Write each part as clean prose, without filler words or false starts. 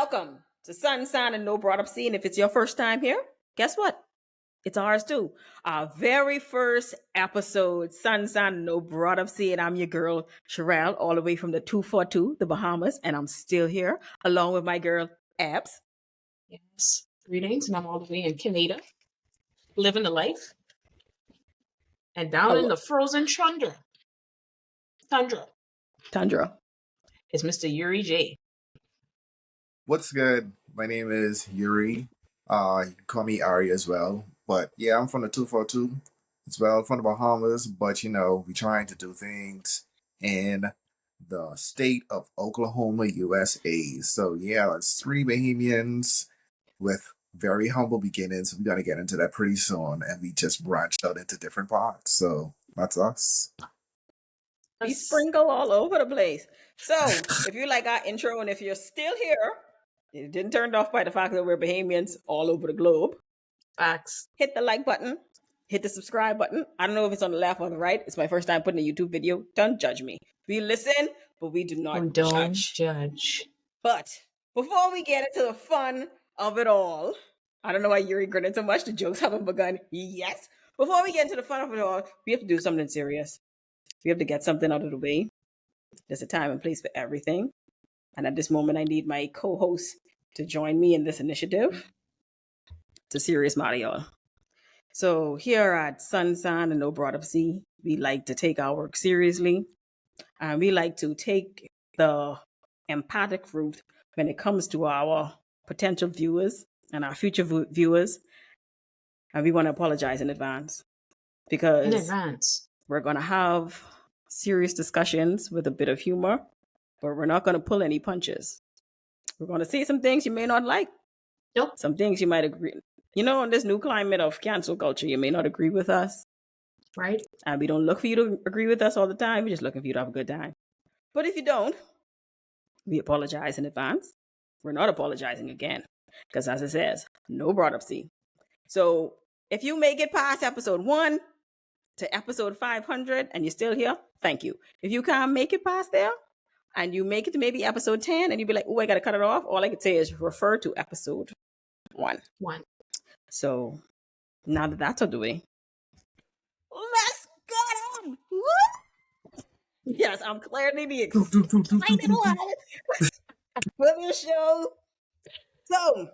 Welcome to Sunshine and No Broughtupsea. And if it's your first time here, guess what? It's ours too. Our very first episode, Sunshine and No Broughtupsea. And I'm your girl, Sherelle, all the way from the 242, the Bahamas. And I'm still here along with my girl, Abs. Yes. Greetings. And I'm all the way in Canada, living the life. And down in the frozen tundra is Mr. Yuri J. What's good? My name is Yuri. You can call me Ari as well. But yeah, I'm from the 242 as well, from the Bahamas. But we're trying to do things in the state of Oklahoma, USA. So yeah, it's three Bahamians with very humble beginnings. We're gonna get into that pretty soon, and we just branched out into different parts. So that's us. We sprinkle all over the place. So if you like our intro, and if you're still here, you didn't turn off by the fact that we're Bahamians all over the globe. Facts. Hit the like button. Hit the subscribe button. I don't know if it's on the left or the right. It's my first time putting a YouTube video. Don't judge me. We listen, but we do not judge. But before we get into the fun of it all, I don't know why Yuri grinning so much. The jokes haven't begun yet. Before we get into the fun of it all, we have to do something serious. We have to get something out of the way. There's a time and place for everything. And at this moment, I need my co-host to join me in this initiative. It's a serious matter, y'all. So here at Sunshine and No Broughtupsea, we like to take our work seriously. And we like to take the empathic route when it comes to our potential viewers and our future viewers. And we want to apologize in advance. Because we're going to have serious discussions with a bit of humor. But we're not going to pull any punches. We're going to say some things you may not like. Nope. Some things you might agree. In this new climate of cancel culture, you may not agree with us. Right. And we don't look for you to agree with us all the time. We're just looking for you to have a good time. But if you don't, we apologize in advance. We're not apologizing again. Because as it says, no Broughtupsea. So if you make it past episode 1 to episode 500 and you're still here, thank you. If you can't make it past there, and you make it to maybe episode 10, and you'd be like, oh, I got to cut it off. All I could say is refer to episode 1. So now that that's out of the way, let's get him. Yes, I'm clearly the excited one for this show. So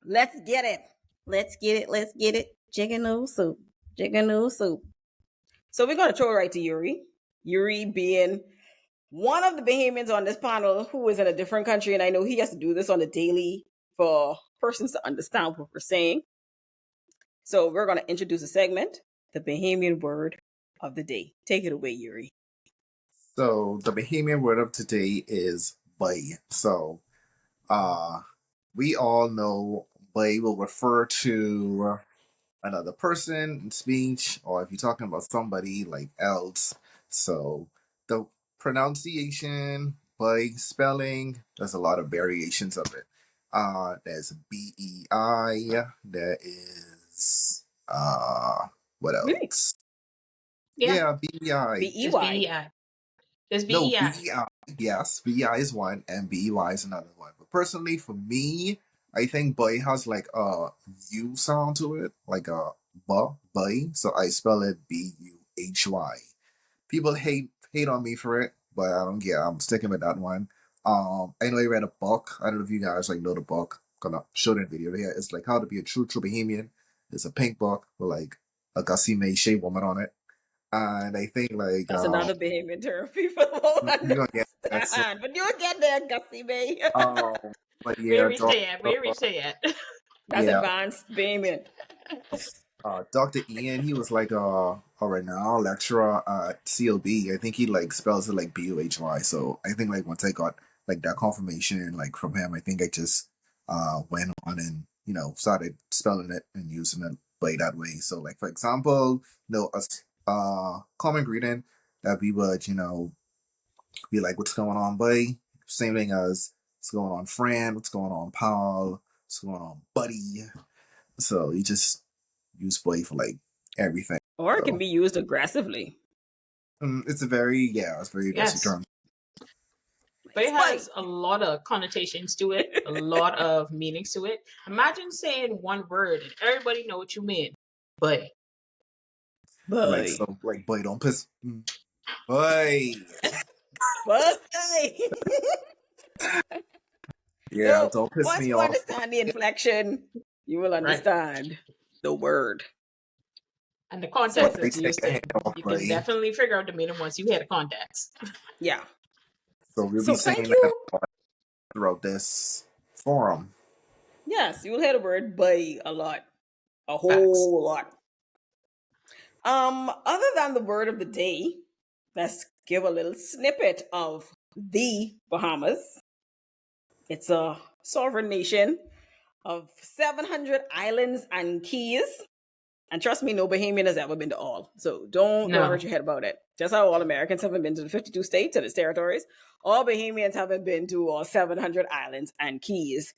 let's get it. Let's get it. Chicken noodle soup. So we're going to throw it right to Yuri. Yuri being one of the Bahamians on this panel who is in a different country, and I know he has to do this on a daily for persons to understand what we're saying. So we're going to introduce a segment, the Bahamian word of the day. Take it away, Yuri. So the Bahamian word of today is bay. So we all know bay will refer to another person in speech, or if you're talking about somebody like else. So the pronunciation, by spelling, there's a lot of variations of it. There's BEI, there is what else? Really? Yeah, BEI. BEY. There's BEI. No, BEI. Yes, BEI is one and BEY is another one. But personally, for me, I think bay has like a U sound to it, like a bay. So I spell it BUHY. People hate on me for it, but I don't care. I'm sticking with that one. I know I read a book. I don't know if you guys know the book. I'm gonna show that video here. It's like How to Be a True Bahamian. It's a pink book with like a Gussie May Shea woman on it. And I think like that's another Bahamian term. People won't understand, but you'll get there, Gussie May. But yeah, where we say it. That's advanced Bahamian. Dr. Ian, he was like a renowned lecturer at CLB. I think he like spells it like BUHY. So I think like once I got like that confirmation like from him, I think I just went on and started spelling it and using it like that way. So like for example, a common greeting that we would be like, what's going on, buddy? Same thing as what's going on, friend? What's going on, pal? What's going on, buddy? So you just use boy for like everything. Or it can be used aggressively. It's very aggressive term. But it Bye. has a lot of connotations to it, a lot of meanings to it. Imagine saying one word and everybody know what you mean. But Like Bye. so, like boy, don't piss. Boy, Bye. yeah, So don't piss once me you off. understand the inflection, you will right. understand the word. And the So context They it's take used your in. hand off, You can boy. definitely figure out the meaning once you hear the context. yeah. So we'll be So saying thank that you. throughout this forum. Yes, you will hear the word "bye" a lot, a Facts. whole lot. Other than the word of the day, let's give a little snippet of the Bahamas. It's a sovereign nation of 700 islands and keys. And trust me, no Bahamian has ever been to all. So don't hurt No. your head about it. Just how all Americans haven't been to the 52 states and its territories, all Bahamians haven't been to all 700 islands and keys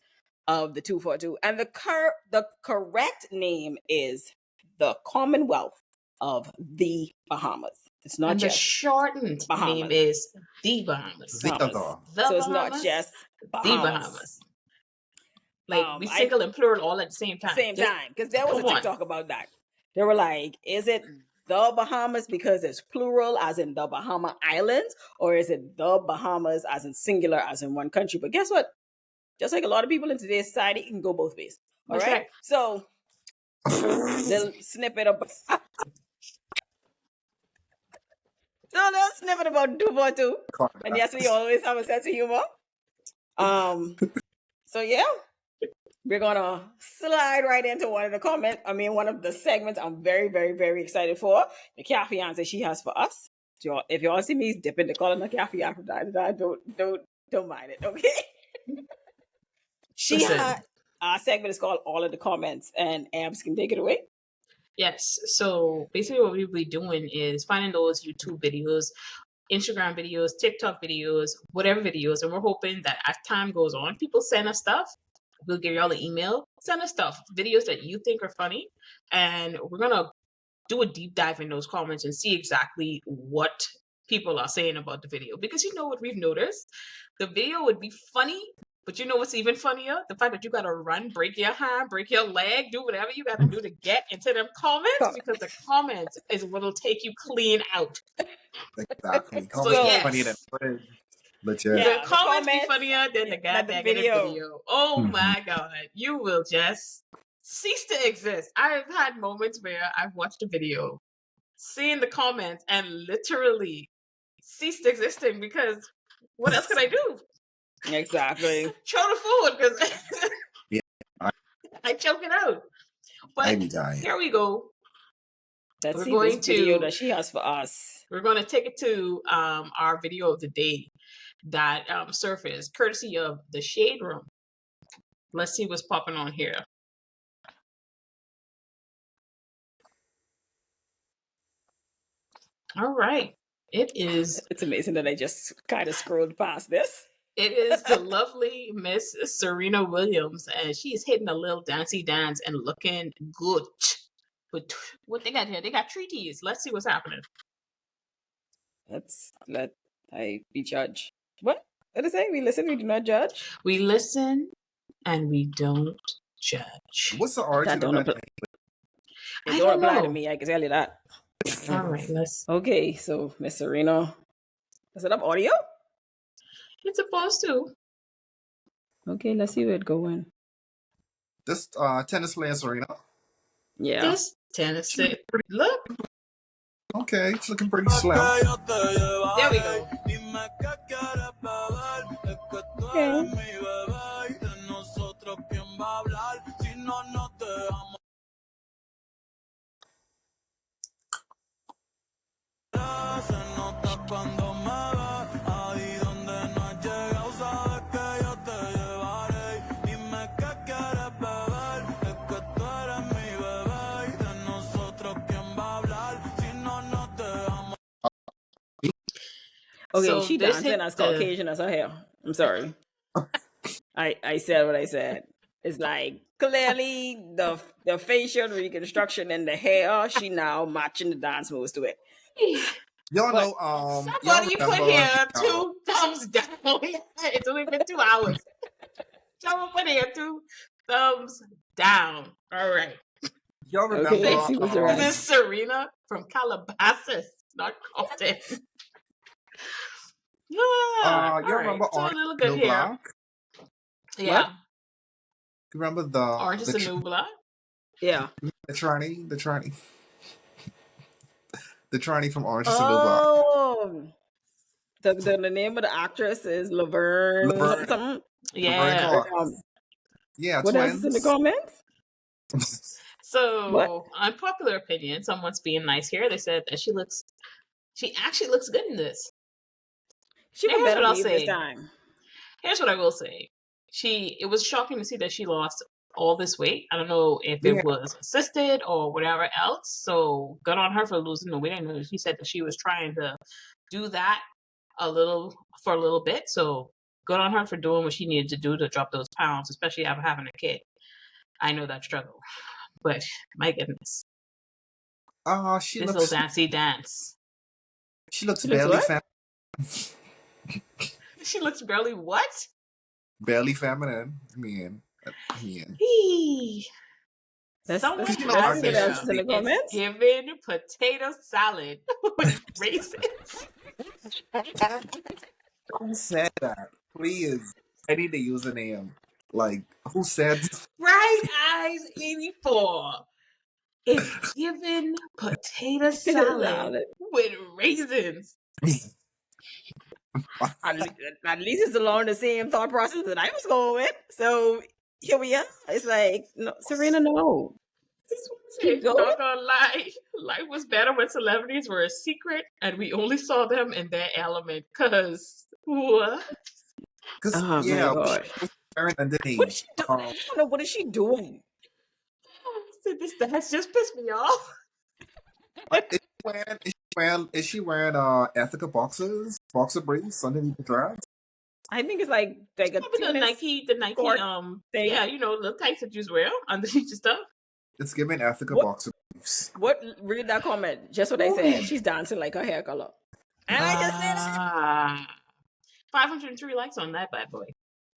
of the 242. And the correct name is the Commonwealth of the Bahamas. It's not And the just shortened name Bahamas. is the Bahamas. The Bahamas. other. The So it's not Bahamas. just The Bahamas. Bahamas. Like we I single and plural all at the same time. same Just time because there was a come on. TikTok about that. They were like, "Is it the Bahamas because it's plural, as in the Bahama Islands, or is it the Bahamas as in singular, as in one country?" But guess what? Just like a lot of people in today's society, it can go both ways. All That's right. right. So, little snippet of little snippet about 242. And yes, we always have a sense of humor. So yeah, we're gonna slide right into one of the comments. I mean, one of the segments I'm very, very, very excited for. The cafe answer she has for us. If y'all see me dipping the color in the cafe after that, don't mind it, okay? She Listen. had our segment is called All of the Comments, and Abs can take it away. Yes. So basically what we'll be doing is finding those YouTube videos, Instagram videos, TikTok videos, whatever videos, and we're hoping that as time goes on, people send us stuff. We'll give y'all an email. Send us stuff, videos that you think are funny, and we're gonna do a deep dive in those comments and see exactly what people are saying about the video. Because you know what we've noticed? The video would be funny, but you know what's even funnier? The fact that you gotta run, break your hand, break your leg, do whatever you gotta do to get into them comments, because the comments is what'll take you clean out. Exactly. So Comments be So funnier than yes, words. Legit. the yeah, the comments be comments, funnier than the not the goddamn video. video. Oh Mhm. my god, you will just cease to exist. I've had moments where I've watched a video, seen the comments, and literally ceased existing because what else could I do? Exactly. Throw the food because Yeah, I, I choke it out. I But be dying. here we go. Let's We're see this going video to that she has for us. take it to our video of the day that surfaced courtesy of the Shade Room. Let's see what's popping on here. All right. It is It's amazing that I just kind of scrolled past this. the lovely Miss Serena Williams, and she's hitting a little dancey dance and looking good. But what they got here? They got treaties. Let's see what's happening. Let's let I be judge. What? What did it say? We listen, we do not judge. We listen and we don't judge. What's the That origin of don't that? apply. It I don't don't apply to know. me. I can tell you that. All right, let's. Okay, so Miss Serena, is it up audio? It's supposed to. Okay, let's see where it going. This tennis player Serena. Yeah. This Tennessee. Look, Okay, it's looking pretty slim. there we go. Okay. Okay, So she this dancing hit as the. Caucasian as her hair. I'm sorry. I said what I said. It's like clearly the facial reconstruction and the hair, she now matching the dance moves to it. Y'all But know, y'all Somebody put remember here the, 2 thumbs down. It's only been 2 hours. Someone put here 2 thumbs down. All right. y'all okay, remember, let's see what's the This rest. is Serena from Calabasas, not Compton. All y'all right. remember So a Orange little is the good New here. Black? Yeah. What? You remember Orange is the new black. Yeah. the tranny from Orange is the New Black? Oh, the name of the actress is Laverne something Laverne, something. Laverne Yeah. Clark. Um, Yeah, what else is in the twins. comments? What? So, unpopular opinion, someone's being nice here. They said that she actually looks good in this. She Now, look here's better what I'll wave this say. time. Here's what I will say. It was shocking to see that she lost all this weight. I don't know if Yeah. it was assisted or whatever else. So good on her for losing the weight. I know she said that she was trying to do that for a little bit. So good on her for doing what she needed to do to drop those pounds, especially after having a kid. I know that struggle. But my goodness. She This little looks dancey dance. She looks barely what? She looks barely what? barely feminine. I mean, Hee. Let's Someone because let's our see has what dish here. else is in usually the It's comments. given potato salad with raisins. who said that? Please, I need a username. Like, who said? Bright Eyes 84. It's given potato salad Salad. with raisins. At, le- at least it's along the same thought process that I was going with. So here we are. It's like, no, Serena, no. This one Keep said, going. not gonna lie, life was better when celebrities were a secret and we only saw them in their element. Cause what? Because Oh my yeah, gosh. was wearing What is underneath. she doing? I don't know. What is she doing? So this has just pissed me off. Is she wearing ethical boxer briefs underneath the dress? I think it's like a Probably the tennis Nike, court thing. yeah, the tights that you wear underneath your stuff. It's giving ethical What? boxer briefs. What? Read that comment. Just what I said. She's dancing like her hair color. And I just said it. Ah, 503 likes on that bad boy.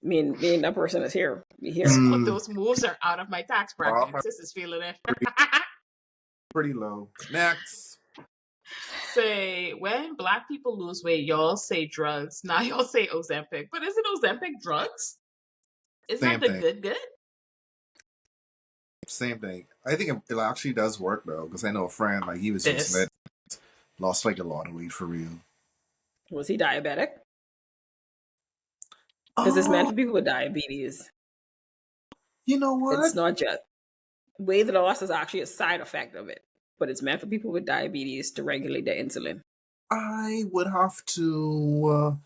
Me and that person is here. Be here. Those moves are out of my tax bracket. Wow, Sis is feeling it. pretty low. Next, Say, when black people lose weight, y'all say drugs. Now y'all say Ozempic. But isn't Ozempic drugs? Isn't that same the thing. good? Same thing. I think it actually does work though, because I know a friend like he was using This. it, lost like a lot of weight for real. Was he diabetic? Because it's meant Oh, for people with diabetes. you know It's what? not just weight loss is actually a side effect of it, but it's meant for people with diabetes to regulate their insulin. I would have to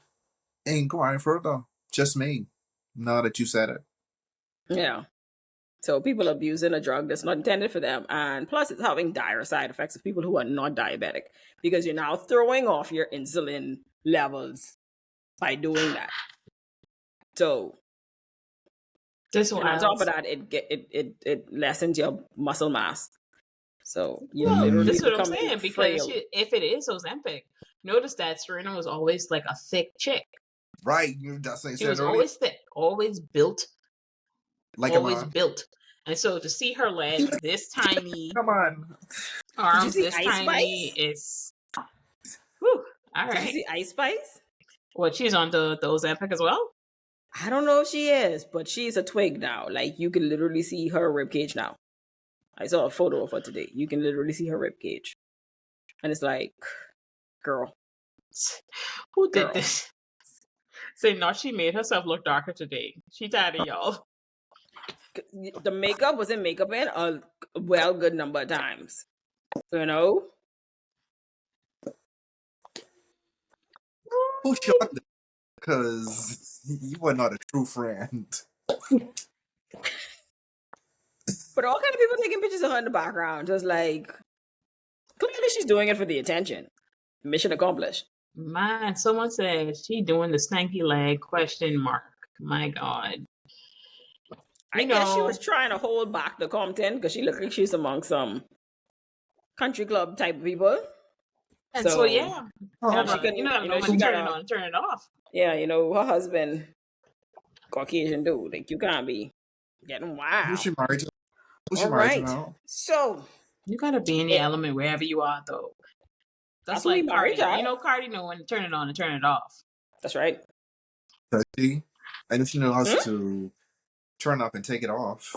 inquire further. Just me. Now that you said it. Yeah. So people abusing a drug that's not intended for them, and plus it's having dire side effects of people who are not diabetic because you're now throwing off your insulin levels by doing that. So, This and on top of wild. that, it lessens your muscle mass. So you're Well, this literally is what I'm becoming saying because frail. if it is Ozempic, notice that Serena was always like a thick chick. Right, that's what I She said was earlier. always thick, always built, Like a always man. built. And so to see her legs this tiny, Come on. Did you arms see this Ice tiny Spice? is whew, all Did you right. see Ice Spice? What, she's on the Ozempic as well? I don't know if she is, but she's a twig now. Like you can literally see her rib cage now. I saw a photo of her today. You can literally see her rib cage, and it's like, girl, Who did girl. this? Say not she made herself look darker today. She tired of y'all. The makeup wasn't makeup in a well good number of times. You know, Who shot this? Because you are not a true friend. but all kind of people taking pictures of her in the background, just like clearly she's doing it for the attention. Mission accomplished. Man, someone said she doing the stanky leg question mark. My God. I guess she was trying to hold back the content because she looked like she's among some country club type of people. And so So yeah, Oh, she you couldn't, gotta know when she to got turn it a, on and turn it off. yeah, her husband, Caucasian dude. Like, you can't be getting who's wild. she married to? Who's she All married to right. now? So, You gotta be in the element wherever you are, though. That's that's who we like married, Cardi. child. Cardi know when to turn it on and turn it off. That's right. Does she? And if she knows Hmm? to turn up and take it off.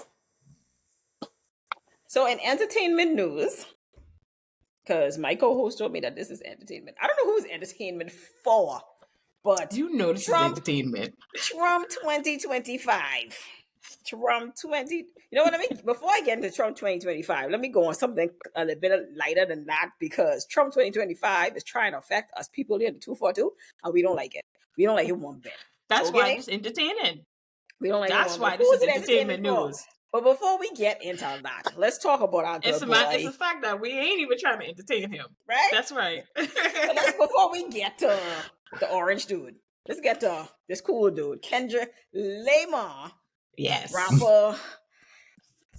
So, in entertainment news, because my co-host told me that this is entertainment. I don't know who's entertainment for, but You know this is Trump entertainment. 2025. Trump 20. You know what I mean? Before I get into Trump 2025, let me go on something a little bit lighter than that, because Trump 2025 is trying to affect us people here in the 242, and we don't like it. We don't like it one bit. That's why Okay? this entertaining. We don't like it That's one bit. why this Who's is it entertainment entertainment for? news. But before we get into that, let's talk about our It's good it's boy, a fact that we ain't even trying to entertain him. right? That's right. So let's, before we get to the orange dude, let's get to this cool dude, Kendrick Lamar, Yes. rapper,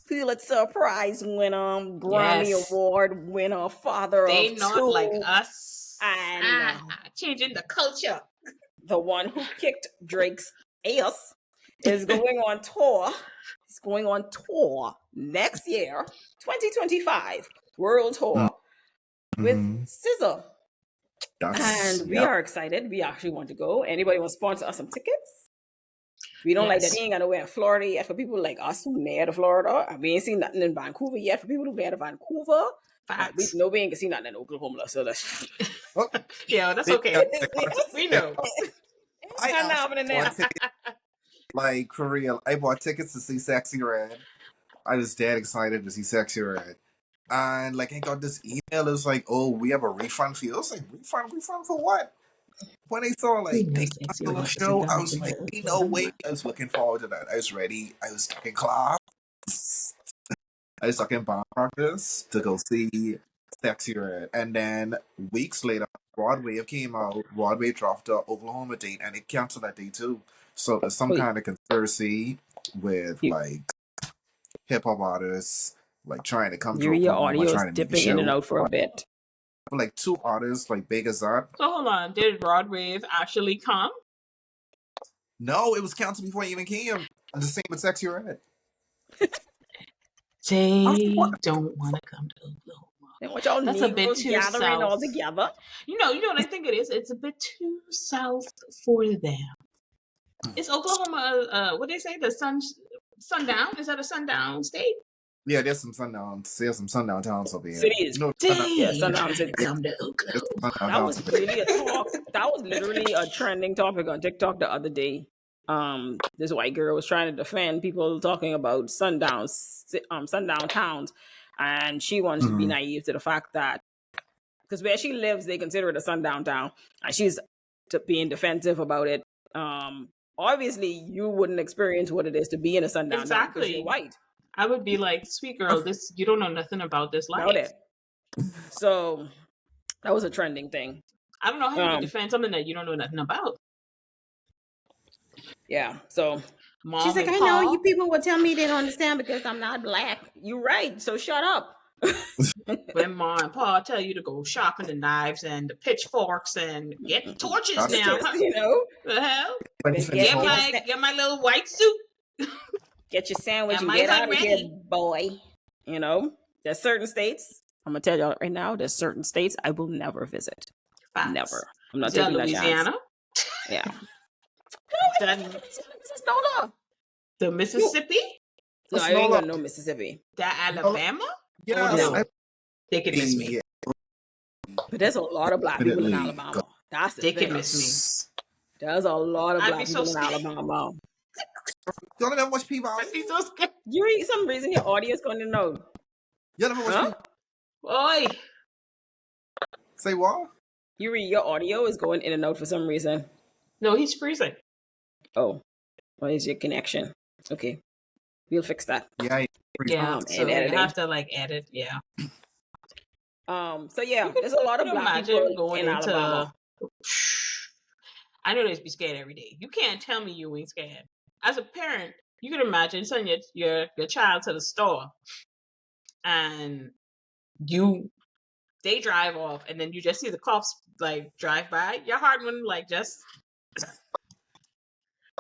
Pulitzer Prize winner, Grammy Yes. Award winner, father They of not two, like us. and Changing the culture. the one who kicked Drake's ass, is going on tour. He's going on tour next year, 2025, world tour with Mm-hmm. SZA. That's And we yeah. are excited. We actually want to go. Anybody want to sponsor us some tickets? We don't like that Yes. he ain't got nowhere in Florida yet for people like us who near to Florida. And we ain't seen nothing in Vancouver yet for people who near to Vancouver. Facts. We ain't seen nothing in Oklahoma. So that's Oh, Yeah, that's they okay. got that content. We know. I nothing actually happening bought there. tickets, like for real. I bought tickets to see Sexy Red. I was dead excited to see Sexy Red. And like I got this email, it was like, oh, we have a refund for you. I was like, refund for what? When I saw We like know they sexy canceled the red is a show, I guy was from like, ain't no way. Oklahoma. I was looking forward to that. I was ready. I was stuck in class. I was stuck in band practice to go see Sexy Red. And then weeks later, Broadway came out. Broadway dropped the Oklahoma date and it canceled that day too. So it's some Wait, kind of conspiracy with you, like hip hop artists like trying to come to your Oklahoma, audio is trying to make a dipping in and show. out for a bit. Like two artists like big as that. So hold on. Did Rod Wave actually come? No, it was canceled before it even came. And the same with Sexy Red. I was like, They what? don't want to come to Oklahoma. And what y'all That's a bit Negroes too gathering south. all together? You know what I think it is? It's a bit too south for them. Is Oklahoma, what they say, the sundown? Is that a sundown state? Yeah, there's some sundown towns over here. Cities. No, Yeah, They Sundown trying to City. come to there's Oklahoma. sundown That towns was over really a talk. That was literally a trending topic on TikTok the other day. This white girl was trying to defend people talking about sundown towns, and she wants to be here. naive to the fact that because where she lives, they consider it a sundown town, and she's being defensive about it. Obviously, you wouldn't experience what it is to be in a sundown town because you're Exactly. white. I would be like, sweet girl, this you don't know nothing about this About life. it. So that was a trending thing. I don't know how you could defend something that you don't know nothing about. Yeah. So Mom she's like, and I know Pa, you people will tell me they don't understand because I'm not black. You're right. So shut up. when Mom and Pa tell you to go sharpen the knives and the pitchforks and get torches That's now, true. huh? You know, The hell? When you finish home, Get my little white suit get your sandwich and and my get hood out of here, ready. boy. You know, there's certain states. I'm gonna tell y'all right now. There's certain states I will never visit. Facts. Never. I'm not Is that taking that chance. Louisiana? Yeah. That No, the Mississippi? I no, ain't gonna know Mississippi. That Alabama? yes, No. No. They could miss me. But there's a lot of black people in definitely. Alabama. That's the They could thing. miss me. Yes. There's a lot of I'd black be so people in scared. Alabama. You don't ever watch P Valley? I'd be so scared. You some reason your audience gonna know. You never watch Huh? P Oi. Say what? Yuri, your audio is going in and out for some reason. No, he's freezing. Oh, what is your connection? Okay, we'll fix that. Yeah, Yeah, And so you editing. have to like edit. Yeah. So yeah, there's a lot of You can black people imagine going in into. Alabama. I know they'd be scared every day. You can't tell me you ain't scared. As a parent, you can imagine sending your child to the store, and you they drive off, and then you just see the cops like drive by. Your heart wouldn't like just.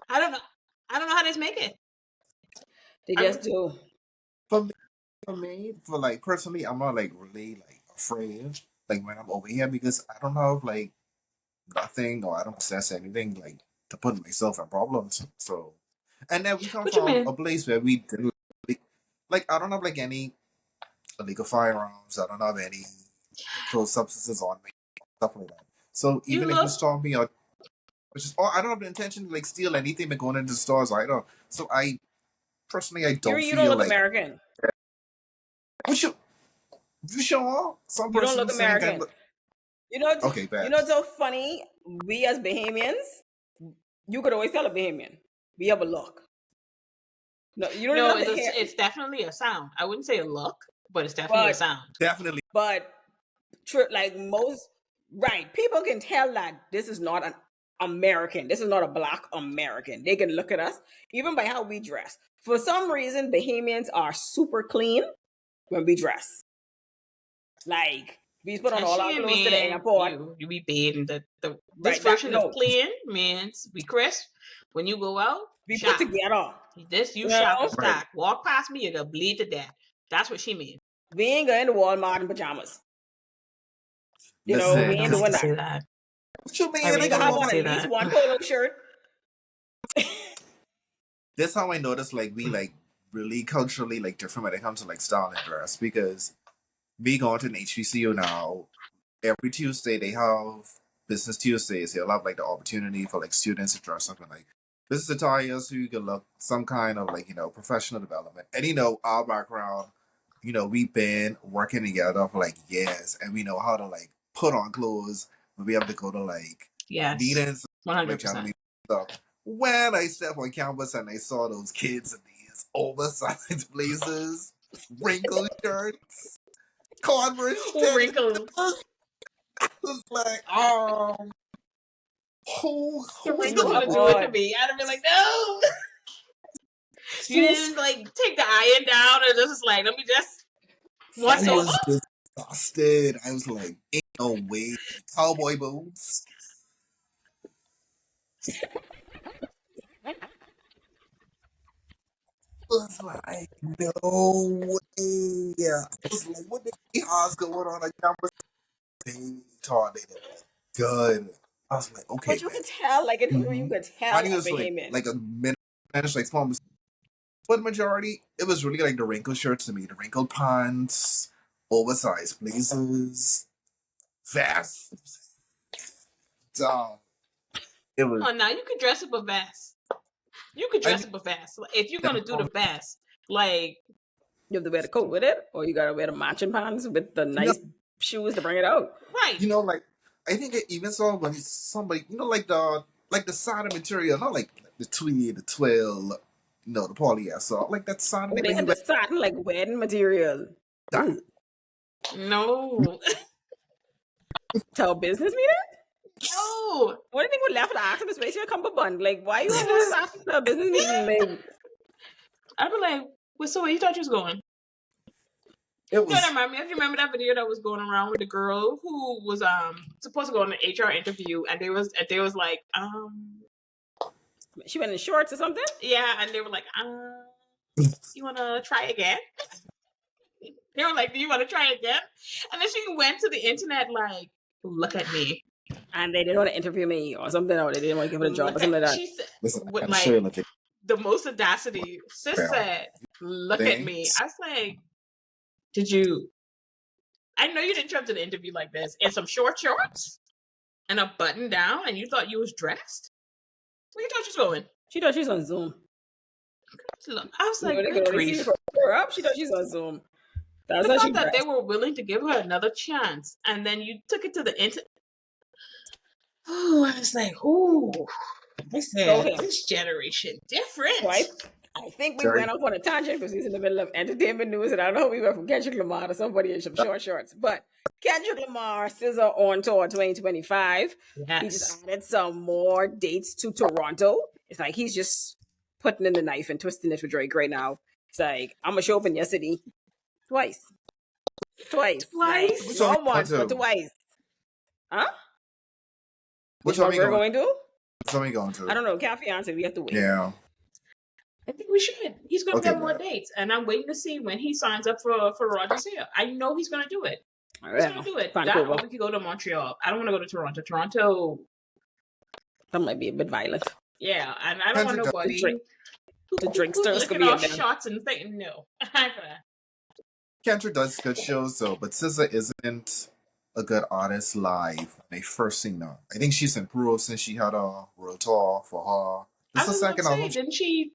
I don't know. I don't know how they make it. They just do. For like personally, I'm not like really like afraid like when I'm over here because I don't have like nothing or I don't possess anything like to put myself in problems. So, and then we come What you from a mean? place where we didn't like I don't have like any illegal firearms. I don't have any controlled substances on me, stuff like that. So You even if you look. stop me or which is, I don't have the intention to like steal anything by going into the stores either. So I personally I don't You don't feel look like American. you sure some You don't person look think I American. look okay, You bad. know what's so funny? We as Bahamians, you could always tell a Bahamian. We have a look. No, you don't even No, have to hear. it's definitely a sound. I wouldn't say a look, but it's definitely a But sound. Definitely. like most right, people can tell that this is not an American. This is not a black American. They can look at us even by how we dress. For some reason, Bahamians are super clean when we dress. Like we put on all our Especially in clothes to the men, airport. you be bathing this Right, that version of no, clean means we crisp. When you go out, we put shop. together. This you You shop and know, Right. stock. Walk past me, you're gonna bleed to death. That's what she means. we ain't going to Walmart in pajamas. You know, I we Listen, don't ain't have doing to that. say that. what you I mean? We really They can don't got have have to one. on at say least that. one polo shirt. This how I notice like we like really culturally like different when it comes to like style and dress because me going to an HBCU now, every Tuesday they have business Tuesdays. They'll have like the opportunity for like students to dress something like business attire so you can look some kind of like, professional development. And our background, we've been working together for like years and we know how to like put on clothes when we have to go to like Yes. meetings, like 100%. Germany stuff. When I stepped on campus and I saw those kids in these oversized blazers, wrinkled shirts, Converse tennis Wrinkles. was like, The who's wrinkles You would are gonna have do it to odd. me. I'd have been like, no. You who's didn't like take the iron down or just like, let me just I once over. was disgusted. I was like, ain't no way. Cowboy boots. I was like, no way. I was like, what the hell's going on? Like, I was they taught it good. I was like, okay, But you man. could tell, like you could tell Mine a was Bahamian. like a minute, like small, but majority it was really like the wrinkled shirts to me, the wrinkled pants, oversized blazers, vests. It was. Oh, now you could dress up a vest. You could I dress mean, up a vest. If you're never gonna do the told me. vest, like You have to wear the coat with it, or you gotta wear the matching pants with the You know, nice shoes to bring it out. right. like I think I even saw when somebody, like the satin material, not like the tweed, the twill, the polyester, like that satin Oh, thing they where you had the wear satin like wedding material. satin. Ooh. No. Tell business meeting? No. What do you think would left to ask him to space your cummerbund? Like, why you have all this after the business meeting? Like, I'd be like, well, so where you thought you was going? It You know what was, remind me of? You remember that video that was going around with the girl who was supposed to go on an HR interview and they was like, she went in shorts or something? yeah, and they were like, you wanna try again? They were like, do you wanna try again? And then she went to the internet like, look at me. And they didn't want to interview me or something, or they didn't want to give her a job or Look something at like that. she said listen, I with gotta show you like like a the most audacity. Sis fail said, look at thing. me. I was like, did you I know you didn't show up to the interview like this in some short shorts and a button down and you thought you was dressed? Where you thought you was going? She thought she was on Zoom. Look, I was You know, like, they good could only see grief. her up. She thought she was on Zoom. That's The how she fact that they dressed. were willing to give her another chance and then you took it to the internet. Oh, I was like, ooh. I Go said, ahead. this generation So different. I think we Very went off on a tangent because he's in the middle of entertainment news, and I don't know if we went from Kendrick Lamar to somebody in some short shorts. But Kendrick Lamar, SZA on tour 2025. He just Yes. added some more dates to Toronto. It's like he's just putting in the knife and twisting it for Drake right now. It's like, I'm going to show up in your city twice. Twice. Like, Twice? Which one we not going once, but to? twice. Huh? Which Which one one we we're going? going to? Which one we going I to? don't know. Cafe answered. We have to wait. Yeah. I think we should. He's gonna Okay, get more bet. dates, and I'm waiting to see when he signs up for Rogers here. I know he's gonna do it. He's gonna Yeah. do it. That Vancouver. or we could go to Montreal. I don't want to go to Toronto. Toronto, That might be a bit violent. yeah, and I don't want Kendrick does, nobody The who's drinksters could licking be off in them. shots and thinking no. I'm gonna. Kendrick does good shows though, but SZA isn't a good artist live when they first seen her. I think she's improved since she had a world tour for her. This I is the was gonna second say, album. didn't she?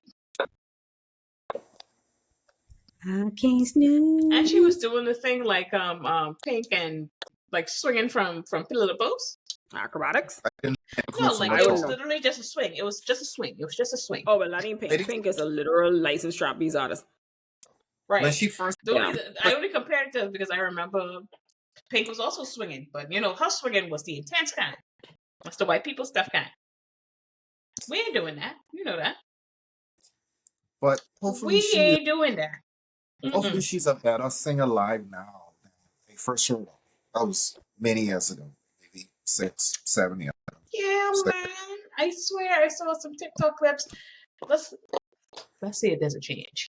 I can't snooze. And she was doing the thing like Pink and like swinging from pillar to post. Acrobatics. I didn't No, include so like much it I was of. wouldn't know. literally just a swing. It was just a swing. It was just a swing. Oh, well, that ain't I Pink. think Pink is a literal licensed trapeze artist. when Right. she first Yeah. I only compared it to because I remember Pink was also swinging, but you know her swinging was the intense kind. That's the white people stuff kind. We ain't doing that. You know that. but hopefully We she ain't doing that. hopefully Mm-mm. she's a better singer live now than they first heard her. That was many years ago. Maybe 6, 7 years ago. Yeah, So, man. I swear I saw some TikTok clips. Let's see if there's a change.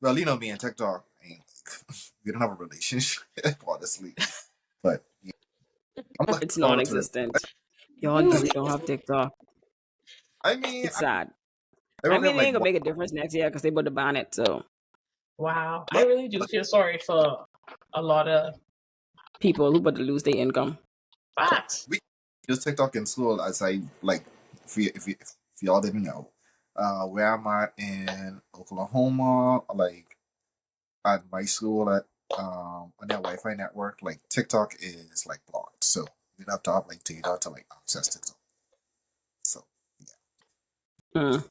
well, you know me and TikTok ain't we don't have a relationship, honestly. But yeah, I'm looking It's forward to it. non-existent. Y'all don't have TikTok. I mean, It's sad. I I don't mean, have it like ain't gonna make a difference next year because they about to ban it. So Wow. I look, really do feel sorry for a lot of people who about to lose their income. bots. we use TikTok in school as I like. If y'all didn't know, where I'm at in Oklahoma, like at my school at on their Wi-Fi network, like TikTok is like blocked, so you have to have like data to like access TikTok. So Mm.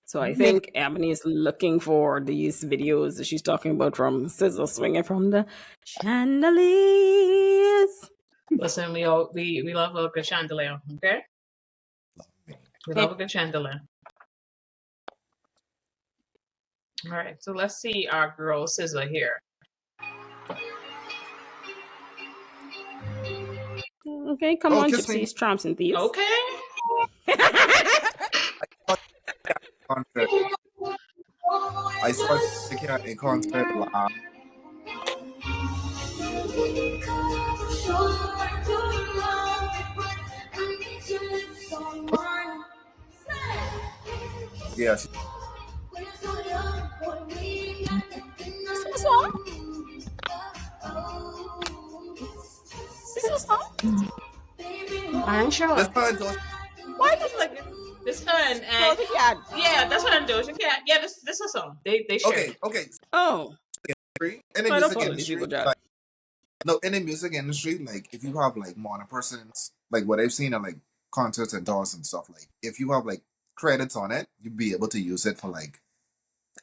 So I maybe think Ebony is looking for these videos that she's talking about from SZA swinging from the chandeliers. Listen, we love a good chandelier, okay? We love a good chandelier. All right, so let's see our girl SZA here. Okay, come on, Kiss Me gypsies, tramps, and thieves. Okay. concert. I saw Cat in concert live. Yeah, she, This was song. This was song. I'm sure. that's not endorsed. Why is like this one and Doja Cat. yeah, that's what I'm doing. Yeah, yeah, this is a song. They share. Okay. Oh, In the I don't music follow these industry, people, Jack. like no, in the music industry, like if you have like modern persons, like what I've seen at like concerts and doors and stuff, like if you have like credits on it, you'd be able to use it for like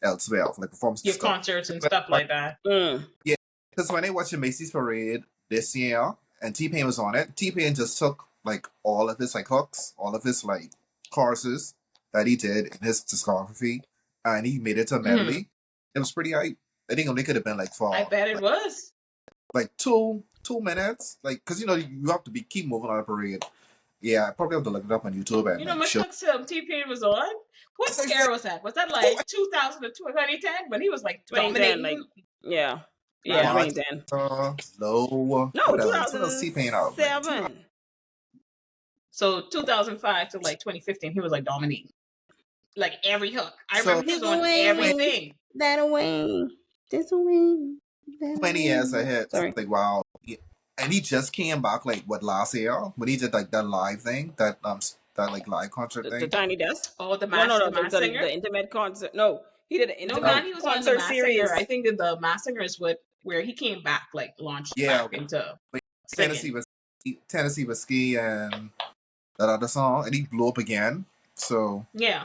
elsewhere, for like performance Your stuff. concerts and stuff like that. Yeah, because when I watched the Macy's parade this year and T-Pain was on it, T-Pain just took like all of his like hooks, all of his like choruses that he did in his discography, and he made it a medley. It was pretty hype. I think it only could have been like for I bet it was. like 2 minutes, like because you know you have to keep moving on the parade. Yeah, I probably have to look it up on YouTube and You know, like much show. like T-Pain was on. What It's like era was that? Was that like 2000 to 2010 when he was like 2010, dominating? yeah. Yeah. 2010. Low. No, What else? What else T-Pain out? Like, 2007. So 2005 to like 2015, he was like dominating. Like every hook. I So- remember he was on everything. That away. This away. 20 years ahead. Sorry. It's like wow. Yeah. And he just came back like what last year when he did like that live thing, that like live concert The thing. Tiny Desk? Oh, the No, Mass, no, no. the Mass The Singer. intimate concert. No, he did an No, intimate man, he was on the concert Mass series. Singer. I think that the Mass Singer is where he came back, like launched Yeah. back into Tennessee singing. Whiskey and that other song, and he blew up again. So Yeah.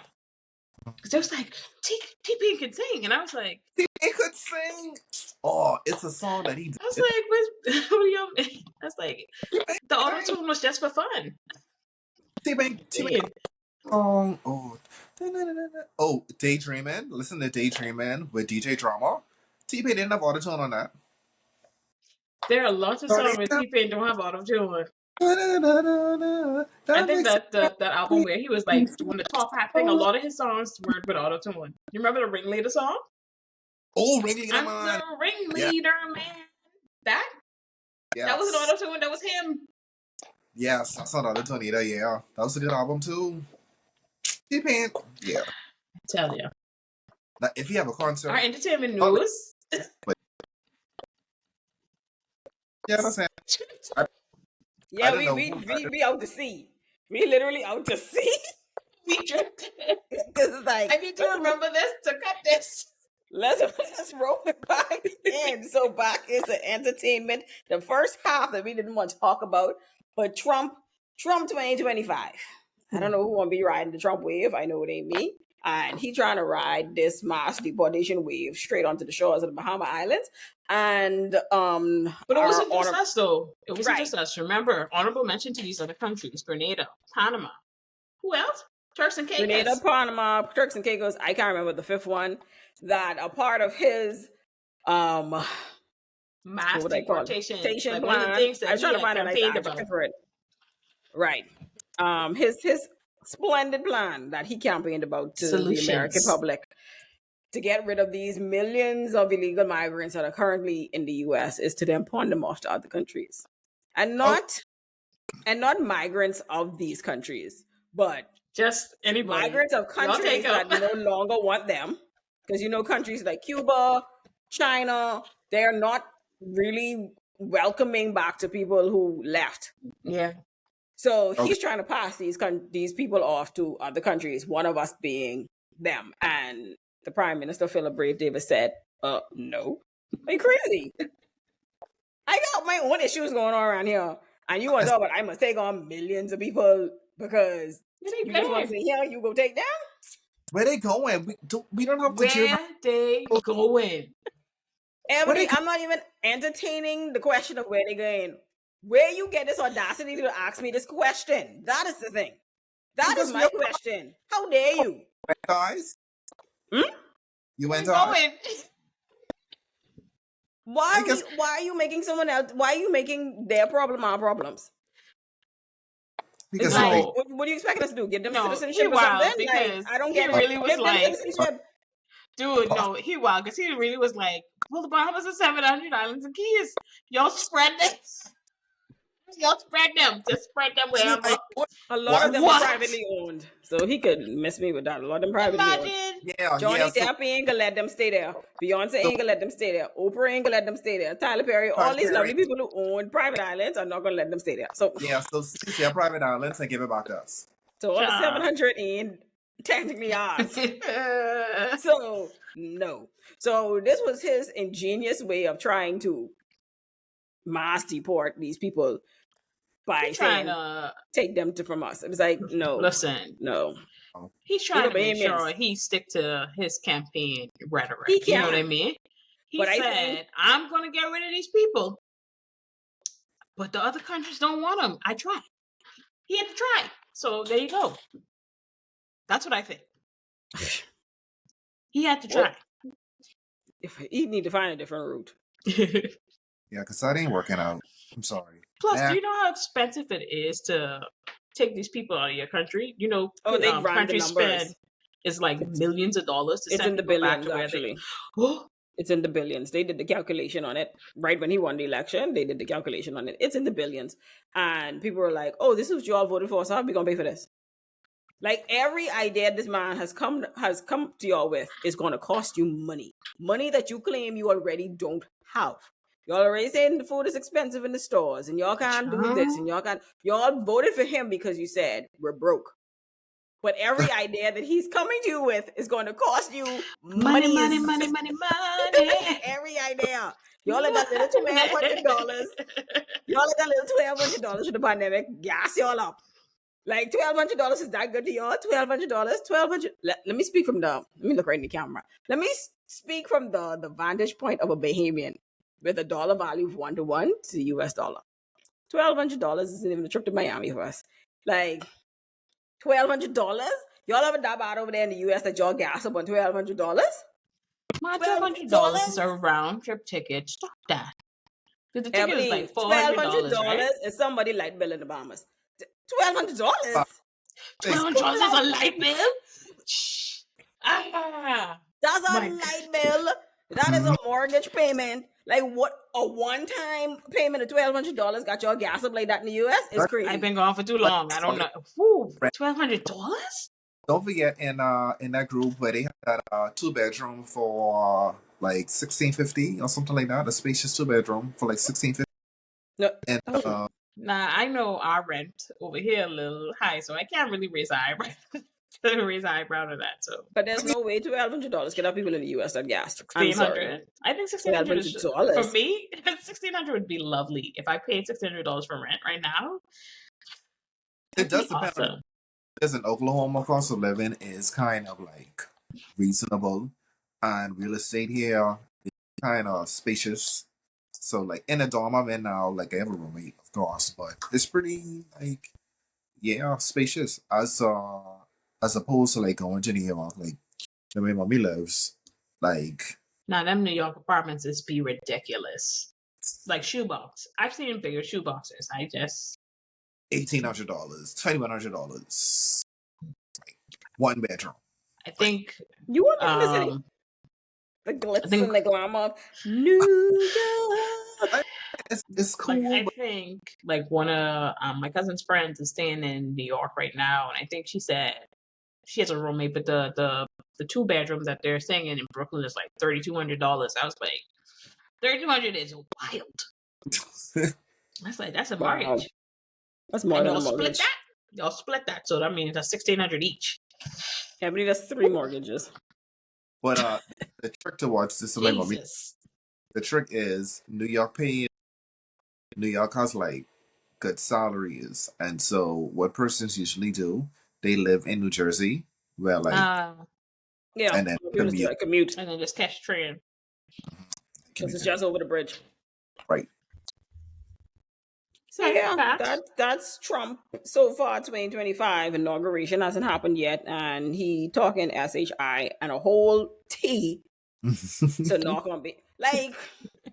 Because it was like, T-Pain can sing. And I was like, he could sing. Oh, it's a song that he did. I was like, what are y'all? I was like, the auto tune was just for fun. T-Pain song. Oh, Daydreamin'. Listen to Daydreamin' with DJ Drama. T-Pain didn't have auto-tune on that. There are lots of songs where T-Pain don't have auto-tune. I think That that album where he was like doing the top hat thing, a lot of his songs weren't with auto-tune. You remember the Ringleader song? Oh, Ringleader I'm Man. the ringleader, man. That was an Yes. auto-tune. That was him. Yes, that's not auto-tune either, yeah. That was a good album too. T-Pain, yeah. Tell you. Now, if you have a concert... Our entertainment news. Yeah, that's it. I Yeah, don't know. we out to sea. We literally out to sea. We drifted. Because it's like, I need to remember this to cut this. let's roll it back in. So back is the entertainment. The first half that we didn't want to talk about, but Trump 2025. I don't know who want to be riding the Trump wave. I know it ain't me. And he trying to ride this mass deportation wave straight onto the shores of the Bahama Islands. And But it wasn't just us though. It wasn't Right. just us. Remember, honorable mention to these other countries: Grenada, Panama. Who else? Turks and Caicos. Grenada, Panama, Turks and Caicos. I can't remember the fifth one. That a part of his mass what they call it? deportation. Deportation Like plan. one of the things that I was he trying to had find a nice campaigned adjective about. for it. Right. His splendid plan that he campaigned about to the American public to get rid of these millions of illegal migrants that are currently in the US is to then pawn them off to other countries. And not migrants of these countries, but just anybody. Migrants of countries that no longer want them. Because countries like Cuba, China, they're not really welcoming back to people who left. Yeah. So he's trying to pass these people off to other countries, one of us being them. And the Prime Minister, Philip Brave Davis, said, no. Are you crazy? I got my own issues going on around here. And you want to talk about I must take on millions of people because you just want to say, yeah, you go take them? Where they going? We don't have to cheer. Where they going? Ebony, I'm not even entertaining the question of where they going. Where you get this audacity to ask me this question? That is the thing. That is my question. How dare you? Guys? You went going. Why are you making someone else? Why are you making their problem our problems? Because like, what do you expect us to do? Give them citizenship or something? Because like, I don't get it. Really was like, citizenship. Dude, no, he wild because he really was like, well, the Bahamas are 700 islands and keys. Y'all spread this. Y'all spread them. Just spread them wherever. A lot of them are privately owned. So he could mess me with that. A lot of them privately owned. Yeah, Johnny Depp ain't gonna let them stay there. Beyonce ain't gonna let them stay there. Oprah ain't gonna let them stay there. Tyler Perry, all these lovely people who own private islands are not gonna let them stay there. So so since they're private islands, they give it back to us. So all the 700 ain't technically ours. So no. So this was his ingenious way of trying to mass deport these people by saying take them from us. It was like, no. Listen. No. He's trying to make sure he stick to his campaign rhetoric. You know what I mean? He said, I'm going to get rid of these people. But the other countries don't want them. I tried. He had to try. So there you go. That's what I think. He had to try. He need to find a different route. Yeah, because that ain't working out. I'm sorry. Plus, do you know how expensive it is to take these people out of your country? You know, they run countries the numbers. spend is like millions of dollars to it's send in the people billions, back to actually. Where it's in the billions. They did the calculation on it right when he won the election. They did the calculation on it. It's in the billions. And people were like, oh, this is what you all voted for, so how are we going to pay for this? Like every idea this man has come to y'all with is going to cost you money. Money that you claim you already don't have. Y'all already saying the food is expensive in the stores and y'all can't do this and y'all voted for him because you said we're broke. But every idea that he's coming to you with is going to cost you money. Every idea. Y'all let that little $1,200. Y'all let that little $1,200 for the pandemic gas y'all up. Like $1,200 is that good to y'all? $1,200. Let me speak from let me look right in the camera. Let me speak from the vantage point of a Bahamian with a dollar value of 1-to-1 to the US dollar. $1,200 isn't even a trip to Miami for us. Like $1,200? Y'all have a dab out over there in the US that y'all gas up on $1,200? My $1,200 $1,200? is a round trip ticket. Stop that. Because the ticket is Emily, like $400, right? $1,200 is somebody light bill in the Bahamas. $1,200? It's $1,200 is a Light light bill? bill? Shh. Ah. That's a My light bill. That is a mortgage payment. Like what? A one-time payment of $1,200 got your gas up like that in the U.S. is Right. I've crazy. been gone for too But long. I don't know. Whew, right. $1,200? Don't forget in that group where they had that 2 bedroom for like 1650 or something like that, a spacious 2 bedroom for like 1650. No. And Oh. Nah, I know our rent over here a little high, so I can't really raise an eyebrow. Raise an eyebrow to that. So But there's no way $1,200 can have people in the U.S. that gas. I'm sorry. 1,600. I think 1,600 is for $1,200. me. 1,600 would be lovely if I paid $1,600 for rent right now. it That'd does be depend on awesome. because in Oklahoma, cost of living is kind of like reasonable, and real estate here is kind of spacious. So like in a dorm I'm in now, like I have a roommate, of course, but it's pretty like yeah spacious as opposed to like going to New York, like the way mommy lives, like Now, them New York apartments is be ridiculous. Like shoebox. I've seen bigger shoeboxes. I just $1,800, $2,100, 1 bedroom. I think You want to in the city? The I glitz think and the glamour of New York. It's like cool, I but think like one of my cousin's friends is staying in New York right now, and I think she said she has a roommate, but the 2 bedroom that they're staying in Brooklyn is like $3,200. I was like, 3,200 is wild. That's like that's a Wow. mortgage, That's more and than a y'all split mortgage. that. Y'all split that, so that means that's 1,600 each. Emily, that's 3 mortgages. but the trick to watch this is my mommy. Jesus. The trick is New York has like good salaries, and so what persons usually do, they live in New Jersey, where like Yeah, and then people just do a commute And then just catch train. because it's just over the bridge. right. So Okay, yeah, facts. that's Trump so far. 2025 inauguration hasn't happened yet, and he talking SHI and a whole T to knock on be like.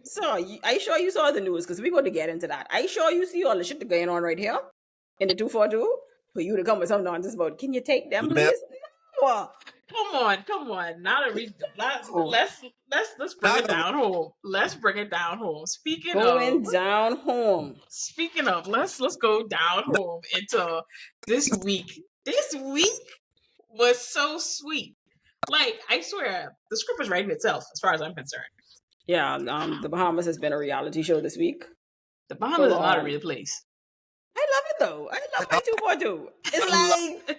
So I sure you saw the news because we got to get into that. I sure you see all the shit that going on right here in the 242 for you to come with some nonsense about. Can you take them, please? No. Come on. Now that let's bring it down home. Let's bring it down home. Going down home. Speaking of, let's go down home into this week. This week was so sweet. Like, I swear, the script is writing itself as far as I'm concerned. Yeah, the Bahamas has been a reality show this week. The Bahamas is not a real place. I love it though. I love my 242. It's like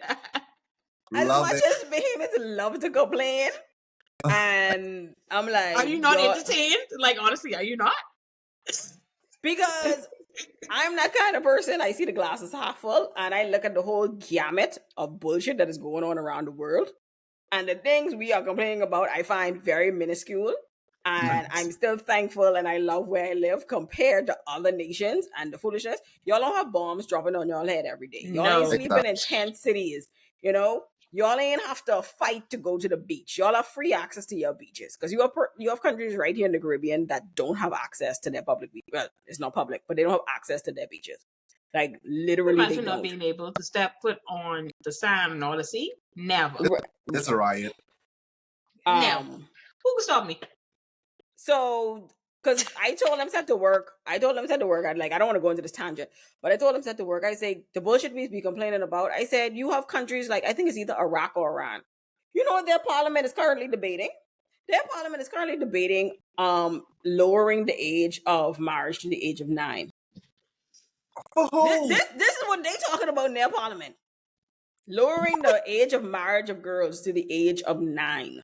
as much as Bahamians love to complain, and I'm like, are you not entertained? Like, honestly, are you not? Because I'm that kind of person. I see the glasses half full, and I look at the whole gamut of bullshit that is going on around the world, and the things we are complaining about, I find very minuscule. And I'm still thankful and I love where I live compared to other nations and the foolishness. Y'all don't have bombs dropping on y'all head every day. Y'all ain't sleeping in tent cities. You know, y'all ain't have to fight to go to the beach. Y'all have free access to your beaches because you have countries right here in the Caribbean that don't have access to their public beach. Well, it's not public, but they don't have access to their beaches. Like literally, imagine not being able to step foot on the sand or the sea. Never. It's a riot. Never. Who can stop me? So, because I told him set to work. I don't want to go into this tangent, but I told him set to work. I say the bullshit we be complaining about. I said you have countries like I think it's either Iraq or Iran. You know what their parliament is currently debating? Their parliament is currently debating lowering the age of marriage to the age of 9. This is what they talking about in their parliament. Lowering the age of marriage of girls to the age of 9.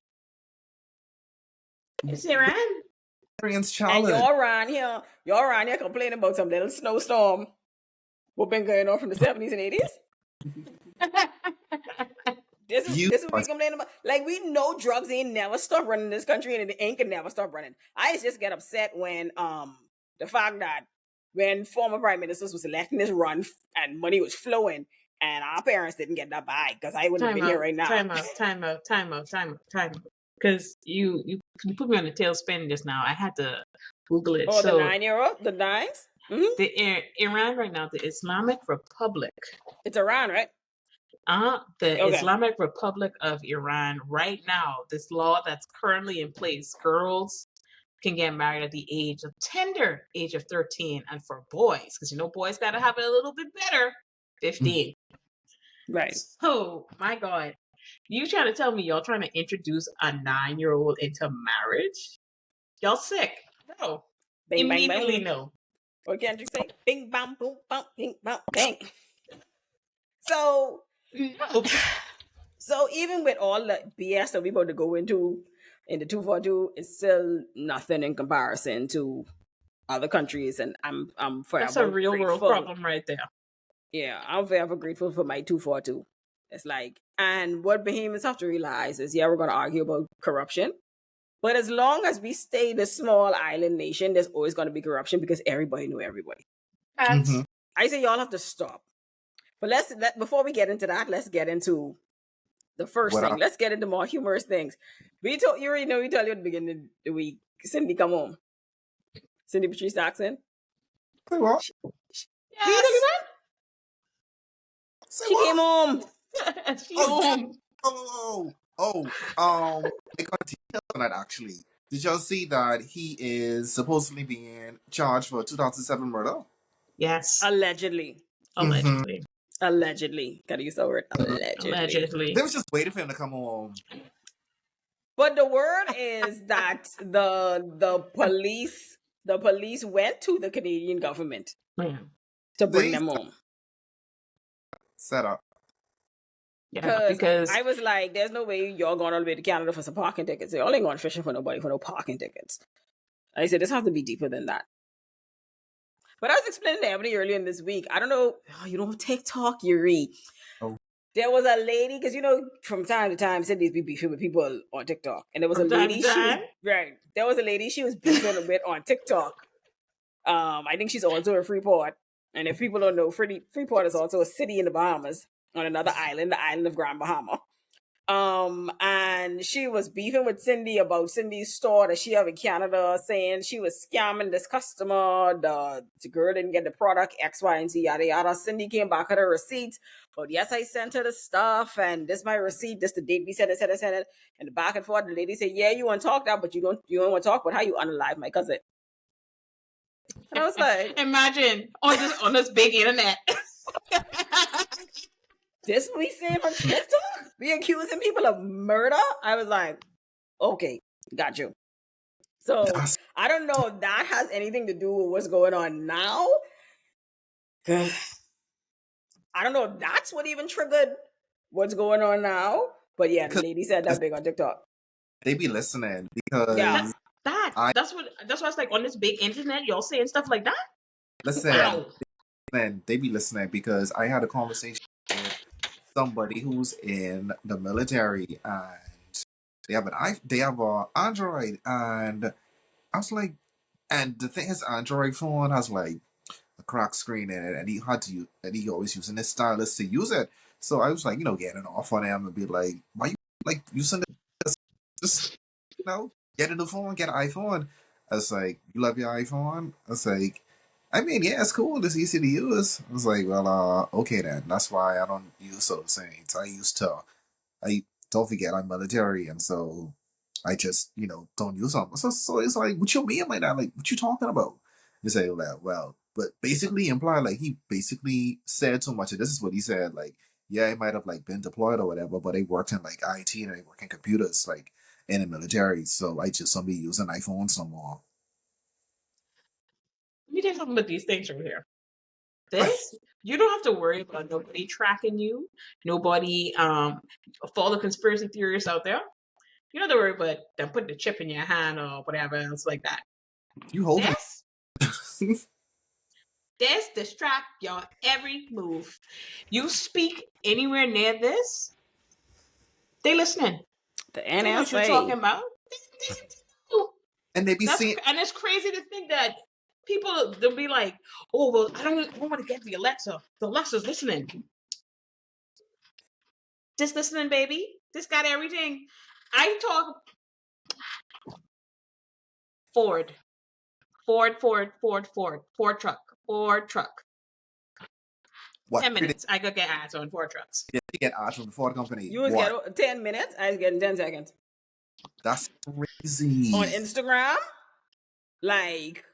It's Iran. And y'all around here complaining about some little snowstorm what been going on from the 70s and 80s. This is what we complaining about. Like, we know drugs ain't never stop running in this country, and it ain't can never stop running. I just get upset when the fact that when former prime ministers was electing this run and money was flowing and our parents didn't get that bag because I wouldn't have been here right now. Time out. Because you You put me on the tailspin just now. I had to Google it. Oh, the So 9-year-old, the nines. Iran right now, the Islamic Republic. It's Iran, right? The Okay. Islamic Republic of Iran right now, this law that's currently in place, girls can get married at the tender age of 13, and for boys, because boys got to have it a little bit better, 15. Right. So, my God, you trying to tell me y'all trying to introduce a 9-year-old into marriage? Y'all sick? No. Bing, bang, Immediately boom. no. What can't you say? Bing, bam, boom, bam, bing, bam, bang. So, No. so even with all the BS that we about to go into in the 242, it's still nothing in comparison to other countries, and I'm That's a forever real world grateful. problem right there. Yeah, I'm forever grateful for my 242. It's like, and what Bahamians have to realize is, yeah, we're going to argue about corruption, but as long as we stay the small island nation, there's always going to be corruption because everybody knew everybody. That's I say y'all have to stop. But before we get into that, let's get into the first What thing. I Let's get into more humorous things. We already know, we tell you at the beginning of the week, Cindy come home. Cindy Patrice Jackson. say what? We tell you yes. that? Say She came what? home. She Oh yeah. home. I got details on that actually. Did y'all see that he is supposedly being charged for 2007 murder? Yes. Allegedly. Allegedly. Allegedly. Gotta use that word. Allegedly. They was just waiting for him to come home. But the word is that the police went to the Canadian government Man. to bring See? them home. Set up. Yeah, because I was like, there's no way y'all going all the way to Canada for some parking tickets. Y'all ain't going fishing for nobody for no parking tickets. I said, this has to be deeper than that. But I was explaining to Ebony earlier in this week. I don't know. Oh, you don't TikTok, Yuri. Oh. There was a lady, because from time to time, Cindy's be beefing with people on TikTok. And there was a from time lady, to time, there was a lady she was beefing with on TikTok. I think she's also a Freeport. And if people don't know, Freeport is also a city in the Bahamas on another island, the island of Grand Bahama. And she was beefing with Cindy about Cindy's store that she have in Canada, saying she was scamming this customer. The girl didn't get the product, X, Y, and Z, yada yada. Cindy came back with her receipt. But yes, I sent her the stuff, and this my receipt. This the date we sent it. And the back and forth, the lady said, "Yeah, you want to talk that, but you don't want to talk about how you unalive my cousin." And I was like, imagine on this big internet. this we saying on TikTok? We accusing people of murder? I was like, okay, got you. So I don't know if that has anything to do with what's going on now. I don't know if that's what even triggered what's going on now. But yeah, the lady said that big on TikTok. They be listening because Yeah. That's why it's like on this big internet, y'all saying stuff like that. listen, Wow. they be listening because I had a conversation with somebody who's in the military and they have a Android, and I was like, and the thing is, Android phone has like a crack screen in it, and he always using his stylus to use it. So I was like, getting off on him and be like, why you like using this? Just get a new phone, get an iPhone. I was like, you love your iPhone? I was like, I mean, yeah, it's cool. It's easy to use. I was like, well, okay then. That's why I don't use those things. I don't forget I'm military, and so I just, don't use them. So it's like, what you mean by that? Like, what you talking about? You say, well, but basically imply like he basically said too much. And this is what he said. Like, yeah, he might have like been deployed or whatever, but they worked in like IT and they work in computers, like in the military. So I just don't be using iPhones no more. Let me tell you something about these things right here. This, you don't have to worry about nobody tracking you, nobody, for all the conspiracy theorists out there. You don't have to worry about them putting the chip in your hand or whatever else like that. You hold it. This distract your every move. You speak anywhere near this, they listening. The They know what you're NSA. talking about. And they be seeing. And it's crazy to think that people, they'll be like, oh, well, I don't want to get the Alexa. The Alexa's listening. Just listening, baby. This got everything. I talk Ford truck. What? 10 minutes. I could get ads on Ford trucks. You get ads from the Ford company. You was What? get 10 minutes, I was getting 10 seconds. That's crazy. On Instagram, like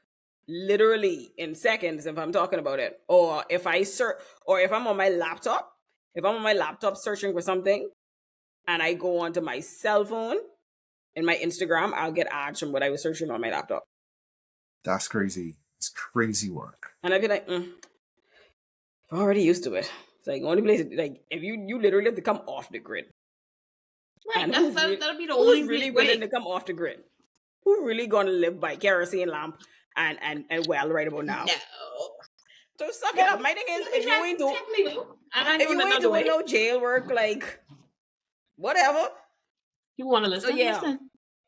literally in seconds if I'm talking about it. Or if I search, or if I'm on my laptop, searching for something and I go onto my cell phone in my Instagram, I'll get ads from what I was searching on my laptop. That's crazy. It's crazy work. And I'd be like, I'm already used to it. It's like only place, like if you literally have to come off the grid. Right. And That'll be the only really way. willing to come off the grid? Who really gonna live by kerosene lamp and well right about now? No. So suck it up. My thing is, if you ain't doing no jail work, like whatever. You want to listen? So yeah. Listen.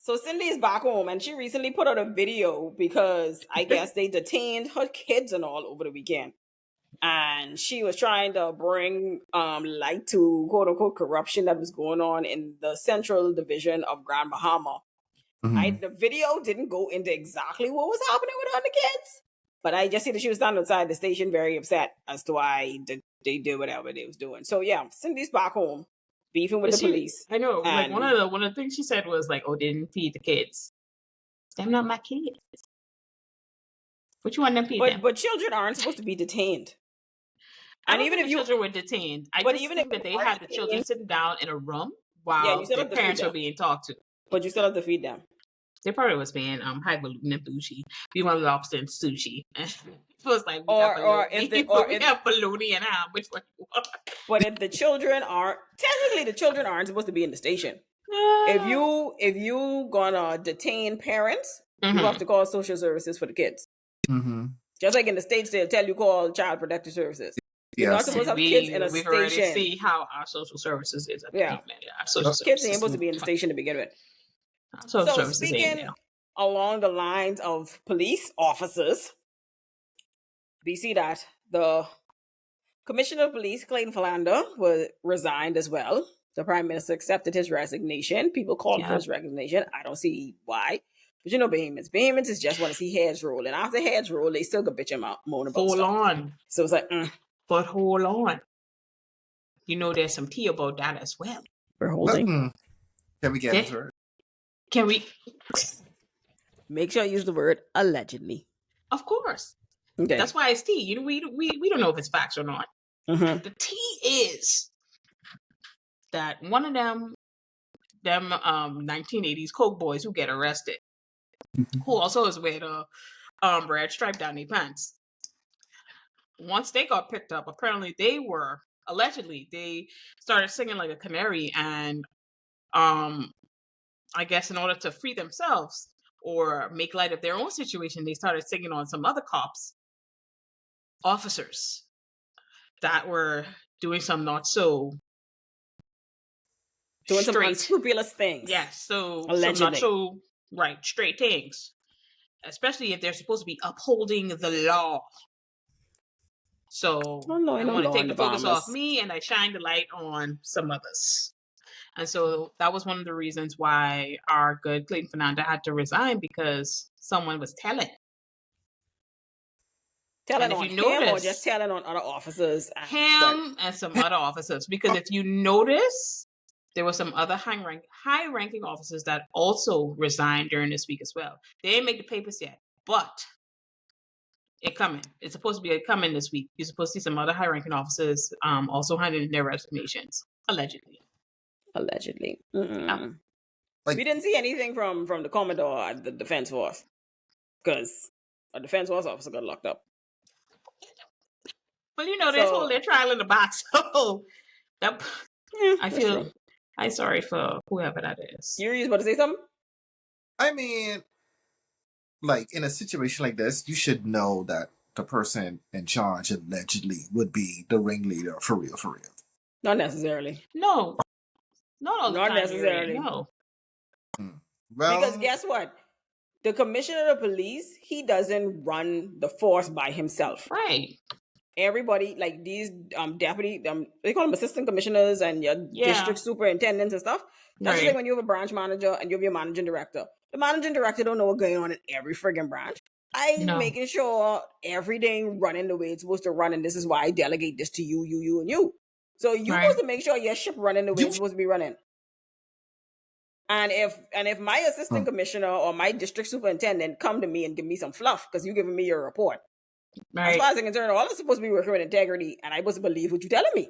So Cindy's back home, and she recently put out a video because I guess they detained her kids and all over the weekend, and she was trying to bring light to quote unquote corruption that was going on in the Central Division of Grand Bahama. Mhm. The video didn't go into exactly what was happening with her and the kids, but I just see that she was standing outside the station very upset as to why they did whatever they was doing. So yeah, Cindy's back home beefing with the police. I know. Like And one of the things she said was like, "Oh, they didn't feed the kids. Them not my kids. What you want them feed them?" but children aren't supposed to be detained. I And don't even think if the children were detained, I but just even think if that they they are had the children detained- sitting down in a room Yeah, you while still their have to feed parents were them. being talked to. but you still have to feed them. They probably was being highfalutin and bougie. We want lobster and sushi. It was like we Or have have bologna and ham. Which one you want? But if the children aren't supposed to be in the station. If you gonna detain parents, you have to call social services for the kids. Mm-hmm. Just like in the States, they'll tell you call child protective services. You're not Yes. supposed to have kids in a we've already station. see how our social services is. Yeah. Our social Kids ain't services supposed to be in the station to begin with. Our social So services ain't speaking there. along the lines of police officers, we see that the Commissioner of Police, Clayton Philander, was resigned as well. The Prime Minister accepted his resignation. People called for his resignation. I don't see why. But you know Bahamians. Bahamians is just want to see heads roll. And after heads roll, they still could bitch him out, moan about Hold stuff. on. So it's like, But hold on. You know there's some tea about that as well. we're holding. Can we get into it? Can we? Make sure I use the word allegedly. Of course. Okay. That's why it's tea. You know, we don't know if it's facts or not. Mm-hmm. The tea is that one of them 1980s Coke boys who get arrested, who also is with a red stripe down their pants. Once they got picked up, apparently they started singing like a canary, and I guess in order to free themselves or make light of their own situation, they started singing on some other officers that were doing some not so Doing straight, some unscrupulous things. Yes, so allegedly. some not so straight things, especially if they're supposed to be upholding the law. So I want to take the focus off me, and I shine the light on some others. And so that was one of the reasons why our good Clayton Fernanda had to resign, because someone was telling on him, or just telling on other officers? And some other officers. Because if you notice, there were some other high-ranking officers that also resigned during this week as well. They didn't make the papers yet, but it's coming. It's supposed to be coming this week. You're supposed to see some other high-ranking officers also handing in their resignations, allegedly. Mm-mm. We didn't see anything from the Commodore at the Defense Force, because a Defense Force officer got locked up. Well, they hold their trial in the box. So I'm sorry for whoever that is. You were about to say something? I mean, like in a situation like this, you should know that the person in charge allegedly would be the ringleader for real. Not necessarily. No. Not all the time. Not necessarily. No. Well, because guess what? The Commissioner of Police, he doesn't run the force by himself. Right. everybody, like these deputy, they call them assistant commissioners and your district superintendents and stuff. That's just like when you have a branch manager and you have your managing director. The managing director don't know what's going on in every friggin' branch. I'm making sure everything running the way it's supposed to run, and this is why I delegate this to you, and you. So you're supposed to make sure your ship running the way it's supposed to be running. And if my assistant commissioner or my district superintendent come to me and give me some fluff because you giving me your report, as far as I'm concerned, all I'm supposed to be working with integrity, and I'm supposed to believe what you're telling me.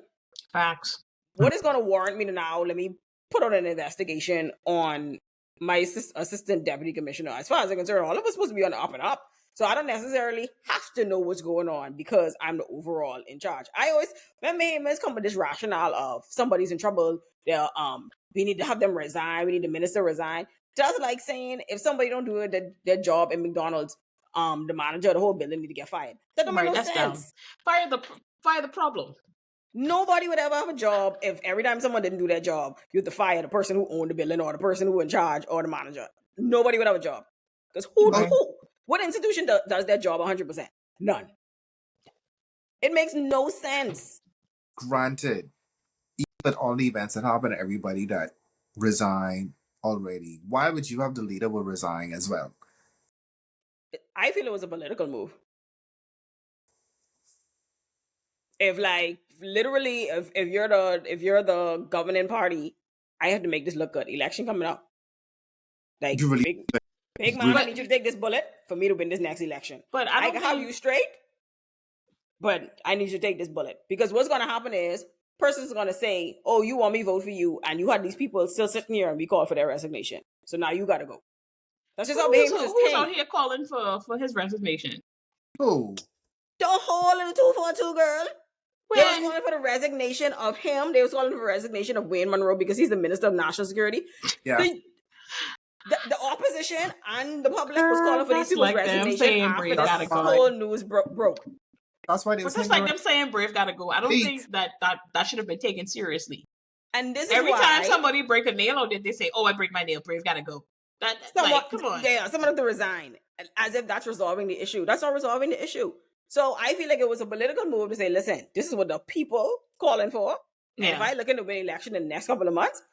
Facts. What is going to warrant me to now? Let me put out an investigation on my assistant deputy commissioner. As far as I'm concerned, all of us supposed to be on the up and up. So I don't necessarily have to know what's going on because I'm the overall in charge. I always, when Bahamians come with this rationale of somebody's in trouble, we need to have them resign, we need the minister resign. Just like saying if somebody don't do their job in McDonald's, the manager of the whole building need to get fired. That don't make no sense. Dumb. Fire the problem. Nobody would ever have a job if every time someone didn't do their job, you have to fire the person who owned the building or the person who in charge or the manager. Nobody would have a job. Because who? What institution does their job 100%? None. It makes no sense. Granted, but all the events that happen, everybody that resigned already, why would you have the leader will resign as well? I feel it was a political move. If like literally, if you're the governing party, I have to make this look good. Election coming up. Like You really, big man, I need you to take this bullet for me to win this next election. But I can have you straight, but I need you to take this bullet. Because what's gonna happen is person's gonna say, oh, you want me to vote for you, and you had these people still sitting here and we called for their resignation. So now you gotta go. That's just how Bahamians is. Who's out here calling for his resignation? oh, The whole in the 242 girl. They was calling for the resignation of him. They was calling for the resignation of Wayne Monroe because he's the Minister of National Security. Yeah. The opposition and the public was calling for these people's resignation after this whole news broke. That's why they was like them saying Brave gotta go. I don't think that should have been taken seriously. And this is every time somebody break a nail on it, they say, "Oh, I break my nail. Brave gotta go." Come on. Yeah, someone have to resign, as if that's resolving the issue. That's not resolving the issue. So I feel like it was a political move to say, listen, this is what the people calling for. And if I look into win election in the next couple of months,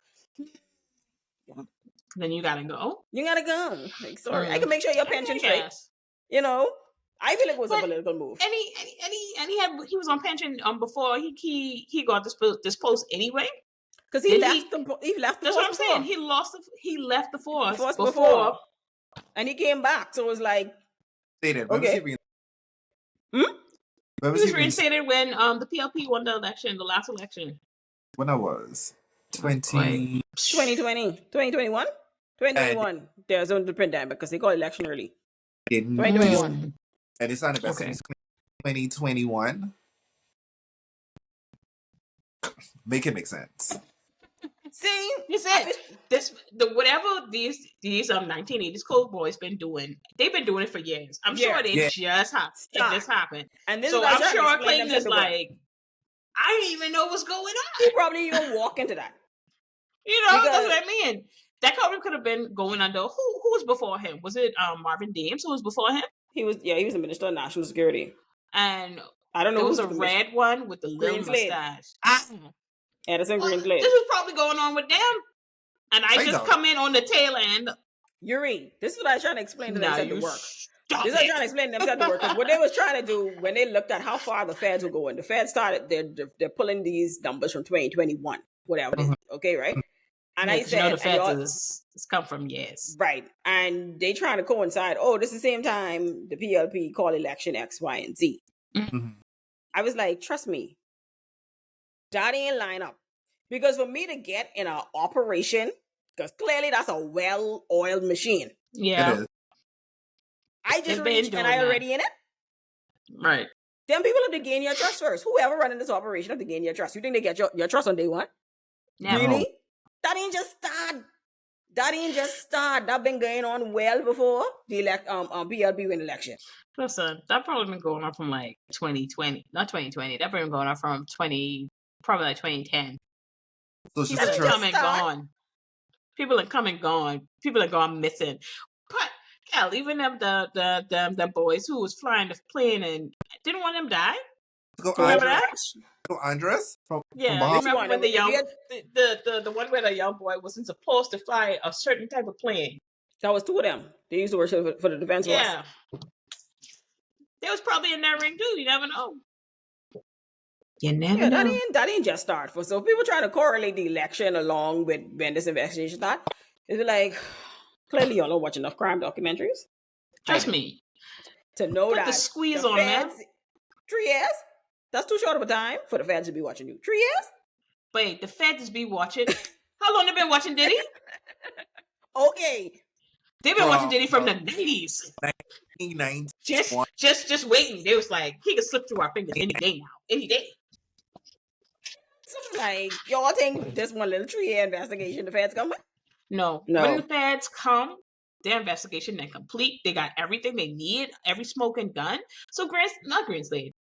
then you gotta go. You gotta go. Like, sorry, I can make sure your pension's straight. You know, I feel like it was a political move. And he was on pension before he got this post anyway. Because he left the That's force. what I'm saying. He left the force before. And he came back. So it was like, okay. He was reinstated when the PLP won the last election. When I was 2020. 2021? 2021. There's only the print time because they call election early. 2021. And it's not the best. 2021. Make it make sense. See, you said whatever these 1980s cold boys been doing, they've been doing it for years. I'm sure it just happened. And this I'm sure Clayton is like, I didn't even know what's going on. He probably even walk into that. That's what I mean. That probably could have been going under who was before him? Was it Marvin Dames who was before him? He was the Minister of National Security. And I don't know. It was a red one with the little mustache. Edison Greenslade. This is probably going on with them. And I just come in on the tail end. Yuri, this is what I was trying to explain to them said to work. This is what I was trying to explain to them said to work. Because what they was trying to do when they looked at how far the feds were going, the feds started, they're pulling these numbers from 2021, whatever it is. Okay, right? And I said, the feds it's come from years. Right. And they trying to coincide, this is the same time the PLP called election X, Y, and Z. Mm-hmm. I was like, trust me, that ain't line up. Because for me to get in an operation, because clearly that's a well-oiled machine. Yeah. I just reached and I already in it. Right. Then people have to gain your trust first. Whoever running this operation have to gain your trust. You think they get your trust on day one? Never. Really? That ain't just start. That been going on well before the PLP win election. Listen, that probably been going on from like 2020. Not 2020. That been going on from probably like 2010. So people are come and gone. People are come and gone. People are gone missing. But hell, even them the boys who was flying the plane and didn't want them die. Go So Remember Andres. that? Go Andres from Yeah, you Bahamas. which remember one? when the If we young had, the one where the young boy wasn't supposed to fly a certain type of plane? that was two of them. They used to work for the defense force. Yeah, they was probably in that ring too. You never know. You never Yeah, know. that ain't just start for. So people trying to correlate the election along with when this investigation start. It's like clearly y'all don't watch enough crime documentaries. I Trust do. me. To know Put the that the squeeze on there. feds 3 years, that's too short of a time for the feds to be watching you. 3 years? Wait, the feds be watching. How long they been watching Diddy? Okay. They've been watching From Diddy from the 90s. 1991. Just waiting. They was like, he could slip through our fingers any day now. Any day. So it's like, y'all think this one little 3 year investigation the feds come with? No. When the No. feds come, their investigation then complete. They got everything they need, every smoking gun. So not Greenslade.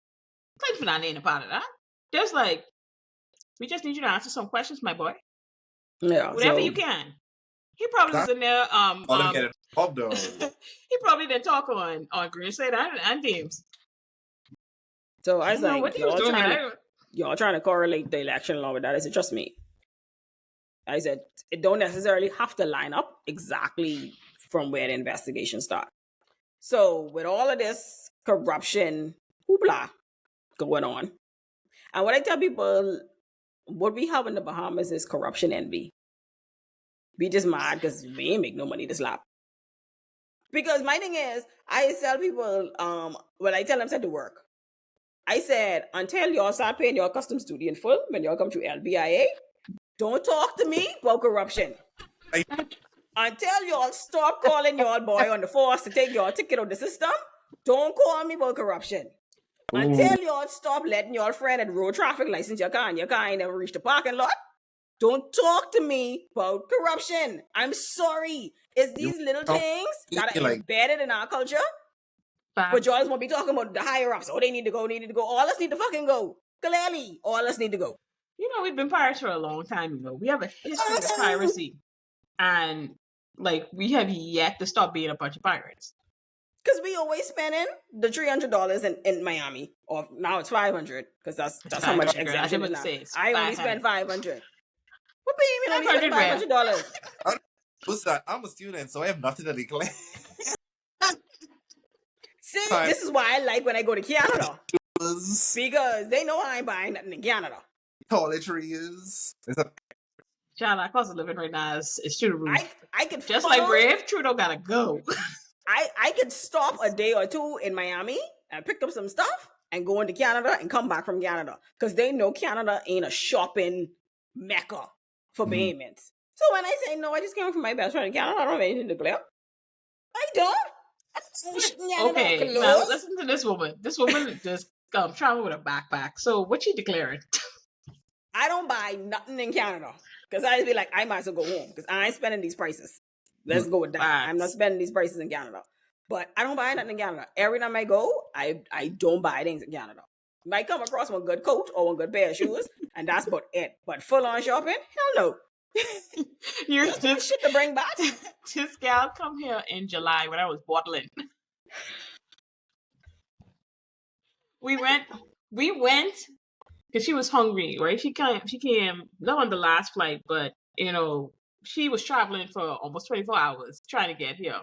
Clinton not ain't a part of that. There's like, we just need you to answer some questions, my boy. Yeah. Whatever So you can. He probably was That's in there. all them getting involved though. He probably didn't talk on Greenslade and James. so I I was don't know what like, he was doing. y'all trying to correlate the election along with that. I said, trust me. I said, it don't necessarily have to line up exactly from where the investigation starts. So with all of this corruption, hoopla going on, and what I tell people, what we have in the Bahamas is corruption envy. We just mad because we ain't make no money to slap. Because my thing is, I tell people, when I tell them to work, I said, until y'all start paying your customs duty in full, when y'all come to LBIA, don't talk to me about corruption. Until y'all stop calling y'all boy on the force to take your ticket out the system, don't call me about corruption. Until y'all stop letting your friend at road traffic license your car and your car ain't never reached the parking lot, don't talk to me about corruption. I'm sorry. It's You these little come things that are like embedded in our culture, but y'all just won't be talking about the higher ups. Oh, they need to go, need to go. All us need to fucking go. Clearly, all us need to go. You know, we've been pirates for a long time, you know. We have a history of piracy. And like we have yet to stop being a bunch of pirates. Because we always spending the $300 in Miami, or now it's 500 because that's how much exemption is now. I only spend 500. What do you mean only spend $500? what's that? I'm a student, so I have nothing to declare. See, this is why I like when I go to Canada. Was Because they know I ain't buying nothing in Canada. toiletries. It's a Child, our cost of living right now is through the roof. I could Just like Brave, Trudeau gotta go. I could stop a day or two in Miami and pick up some stuff and go into Canada and come back from Canada. Because they know Canada ain't a shopping mecca for Bahamians. So when I say no, I just came from my best friend in Canada, I don't have anything to declare. I don't. Okay, now listen to this woman. This woman just travel with a backpack. So what she declaring? I don't buy nothing in Canada. Because I just be like, I might as well go home. Because I ain't spending these prices. Let's go with that. Facts. I'm not spending these prices in Canada. But I don't buy nothing in Canada. Every time I go, I don't buy things in Canada. Might come across one good coat or one good pair of shoes, and that's about it. But full on shopping, hell no. You're That's just shit to bring back. This gal come here in July when I was bottling. We went because she was hungry, right? She came not on the last flight, but you know, she was traveling for almost 24 hours trying to get here.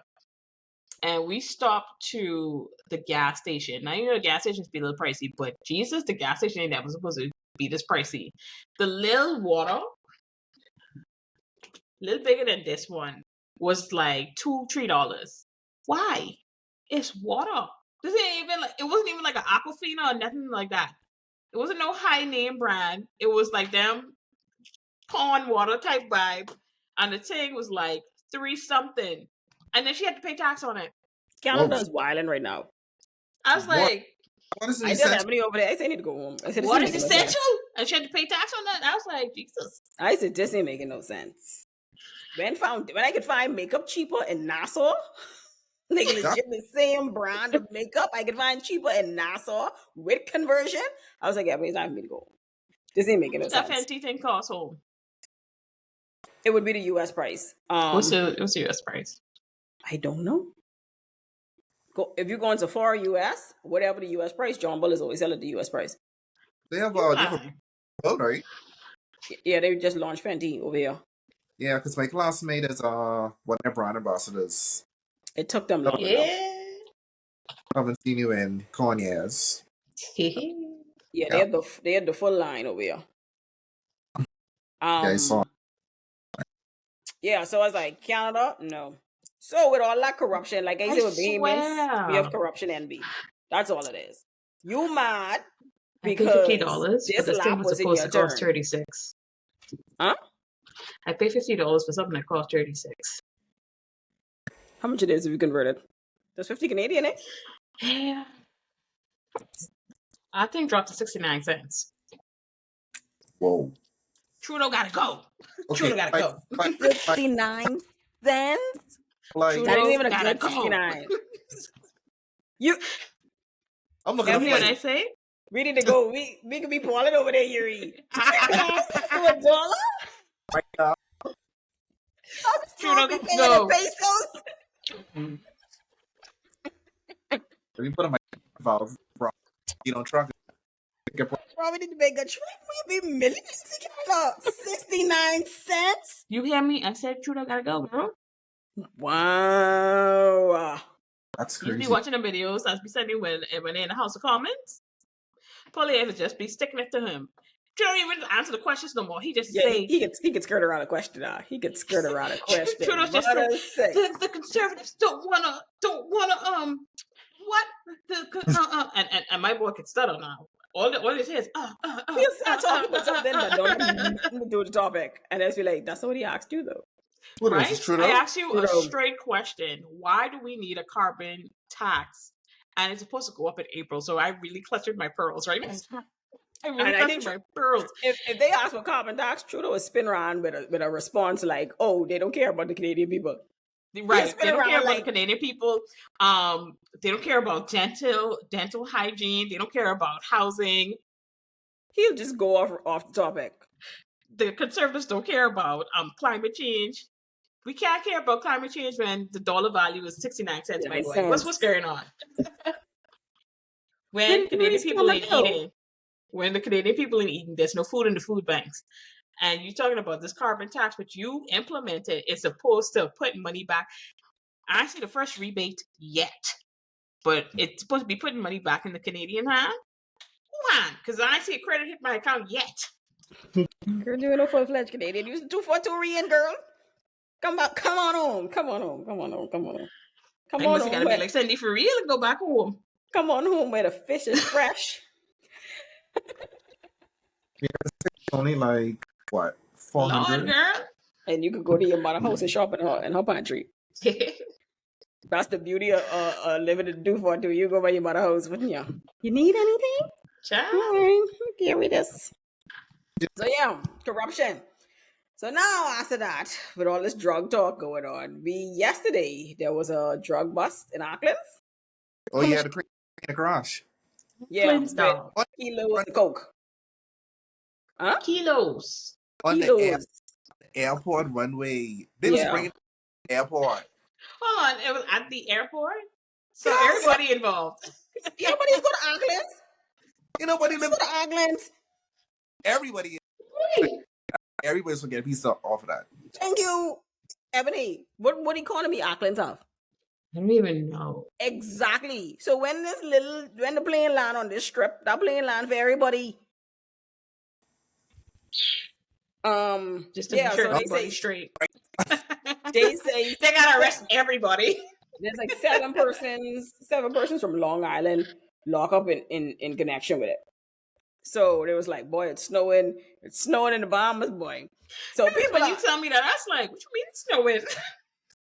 And we stopped to the gas station. Now, you know, the gas stations be a little pricey, but Jesus, the gas station ain't never supposed to be this pricey. The little water, a little bigger than this one, was like $2-3. Why? It's water. This ain't even like, it wasn't even like an Aquafina or nothing like that. It wasn't no high name brand. It was like them corn water type vibe. And the thing was like 3 something. And then she had to pay tax on it. Canada is wilding right now. I was like, what is I did everybody over there. I said I need to go home. I said, what is essential? And she had to pay tax on that. I was like, Jesus. I said, this ain't making no sense. When I could find makeup cheaper in Nassau, like legit the same brand of makeup I could find cheaper in Nassau with conversion, I was like, yeah, but it's time for me to go home. This ain't making no sense. That Fenty thing cost home. It would be the US price. What's the US price? I don't know. If you're going to Sephora US, whatever the US price, John Bull is always selling the US price. They have You they have a lie. boat, right? Yeah, they just launched Fenty over here. Yeah, because my classmate is one of their brand ambassadors. It took them I long enough. Yeah. haven't seen you in Conyers. Yeah, Yeah, they had the full line over here. yeah, I saw. Yeah, so I was like, Canada, no. So with all that corruption, like I I say with Bahamians, we swear. have corruption envy. That's all it is. You mad I paid $50, because but this this thing lap was was in supposed your to cost turn. 36. Huh? I paid $50 for something that cost 36. How much it is if you convert it? That's 50 Canadian, eh? Yeah. I think dropped to 69 cents. Whoa. Trudeau gotta go. Okay, Trudeau gotta go. 69 cents? like That ain't Trudeau even a gotta good go. 69. You I'm looking You up hear what I like say? we need to go. We could be balling over there, Yuri. 69 cents to a dollar? right now. I'm still Trudeau be gotta paying in go. pesos. Let me put on my valve. You know, truck. Bro, we need to make a trip. We be millions together. 69 cents? You hear me? I said Trudeau gotta go, bro. Wow. That's You be crazy. watching the videos as be sending when they're in the House of Commons. Probably ever just be sticking it to him. Trudeau don't even answer the questions no more. He just Yeah, say he could skirt around a question. He could skirt around a question. Trudeau just say Mother's sake. the conservatives don't wanna what and my boy can stutter now. All it is He'll start talking about something that don't have nothing to do with the topic. And as you like, that's not what he asked you though. What is right? this, Trudeau? I asked you a Trudeau. straight question. Why do we need a carbon tax? And it's supposed to go up in April. So I really clutched my pearls, right? I really And I clutched think my pearls. if they ask for carbon tax, Trudeau would spin around with a response like, "Oh, they don't care about the Canadian people." He'll Right. spin They don't care around about the like Canadian people. They don't care about dental hygiene. They don't care about housing. he'll just go off the topic. The conservatives don't care about climate change. We can't care about climate change when the dollar value is 69 cents, my boy. What's going on? When Canadian people ain't eating, when the Canadian people ain't eating, there's no food in the food banks. And you're talking about this carbon tax, which you implemented, is supposed to put money back. I see the first rebate yet, but it's supposed to be putting money back in the Canadian hand. Come on, because I see a credit hit my account yet. You're doing no full-fledged Canadian. Use the 242 Rian, girl. Come on home. Come on home. Come on home. Come on home. Come I on must have got home. to be like Cindy for real and go back home. Come on home where the fish is fresh. Only like what Lord, 400. girl. And you could go to your mother's house and shop in her pantry. That's the beauty of living in the 242. You go by your mother's house, wouldn't you? You need anything? Child. All right, give me this. So yeah, corruption. So now after that, with all this drug talk going on, yesterday there was a drug bust in Auckland. Oh yeah, the crane in the garage. Yeah, with Flintstone. kilos of coke. Huh? Kilos. On the Kilos. airport runway. They was Yeah. bringing the airport. Hold on, it was at the airport? So Yes. everybody involved. Nobody's go to Auckland. You know what? Let's go to Auckland. Everybody, everybody's gonna get a piece off of that. Thank you, Ebony. What economy Auckland's of? I don't even know. Exactly. So when the plane land on this strip, that plane land for everybody. Just to Yeah, be sure so they everybody's say straight. they say They gotta arrest everybody. there's like seven persons from Long Island lock up in connection with it. So there was like, boy, it's snowing in the Bahamas, boy. So people When you tell me that, I was like, what you mean it's snowing?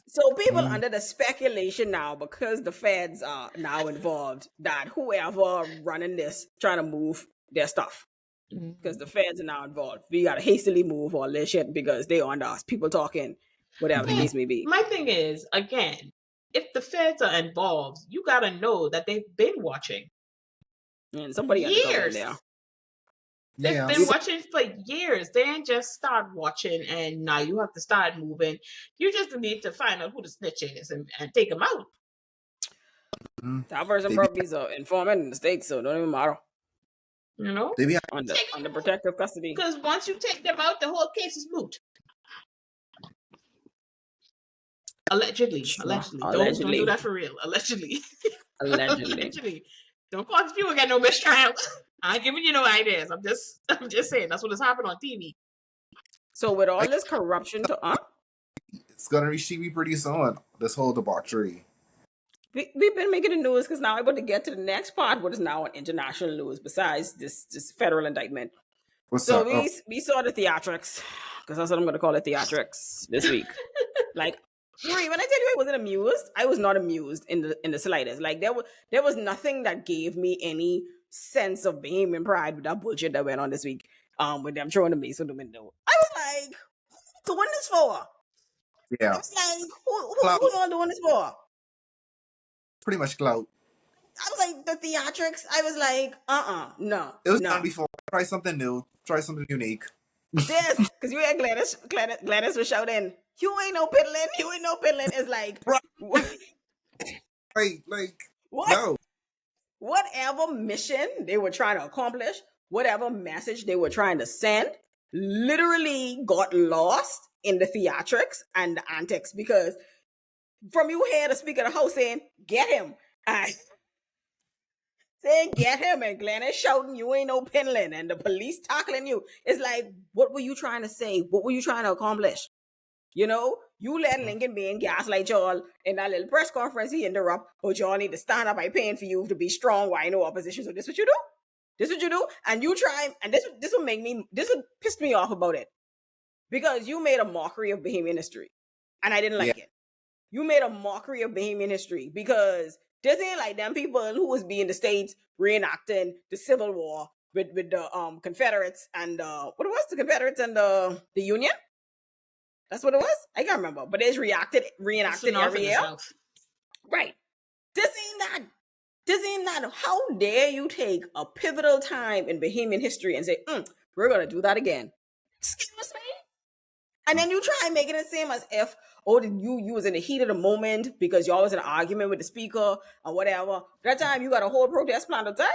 So people under the speculation now, because the feds are now involved, that whoever running this trying to move their stuff, because the feds are now involved. We gotta hastily move all this shit because they on us. People talking, whatever the case may be. My thing is, again, if the feds are involved, you gotta know that they've been watching. And somebody undercover in Years. there. They've Yeah. been watching for years. They ain't just start watching and now you have to start moving. You just need to find out who the snitch is and take them out. That person probably is an informant in the States, so it don't even matter. You know, They be under protective custody. because once you take them out, the whole case is moot. Allegedly. Don't do that for real. Allegedly. Allegedly. Don't cause people get no mistrial. I ain't giving you no ideas. I'm just saying that's what has happened on TV. So with all this corruption it's gonna reach TV pretty soon. This whole debauchery. we've been making the news because now I'm about to get to the next part, what is now on international news besides this federal indictment. What's So up? Oh, we saw the theatrics, because that's what I'm going to call it, theatrics this week. Like, Yuri, when I tell you I wasn't amused, I was not amused in the slightest. Like there was nothing that gave me any sense of Bahamian pride with that bullshit that went on this week. With them throwing the mace out the window. I was like, who doing this for? I yeah, was like, who clout. y'all doing this for? Pretty much clout. I was like, the theatrics. I was like, no. It was done before. Try something new. Try something unique. This, because you had Gladys was shouting, you ain't no piddling, you ain't no piddling. It's like, Right, like, what? no. Whatever mission they were trying to accomplish, whatever message they were trying to send, literally got lost in the theatrics and the antics, because from you hear the Speaker of the House saying, get him, and saying get him, and Glennis shouting, you ain't no piddling, and the police tackling you. It's like, what were you trying to say? What were you trying to accomplish? You know, you let Lincoln be in gaslight y'all in that little press conference he interrupt, but y'all need to stand up by paying for you to be strong while no opposition. So this what you do? This what you do? And you try, and this will piss me off about it. Because you made a mockery of Bahamian history. And I didn't like it. You made a mockery of Bahamian history because this ain't like them people who was being the states reenacting the Civil War with the Confederates and what it was, the Confederates and the Union? That's what it was? I can't remember. But it's reenacted every year. Right. This ain't that. How dare you take a pivotal time in Bahamian history and say, we're going to do that again? Excuse me? And then you try and make it the same as if, you was in the heat of the moment because y'all was in an argument with the speaker or whatever. That time you got a whole protest planned outside.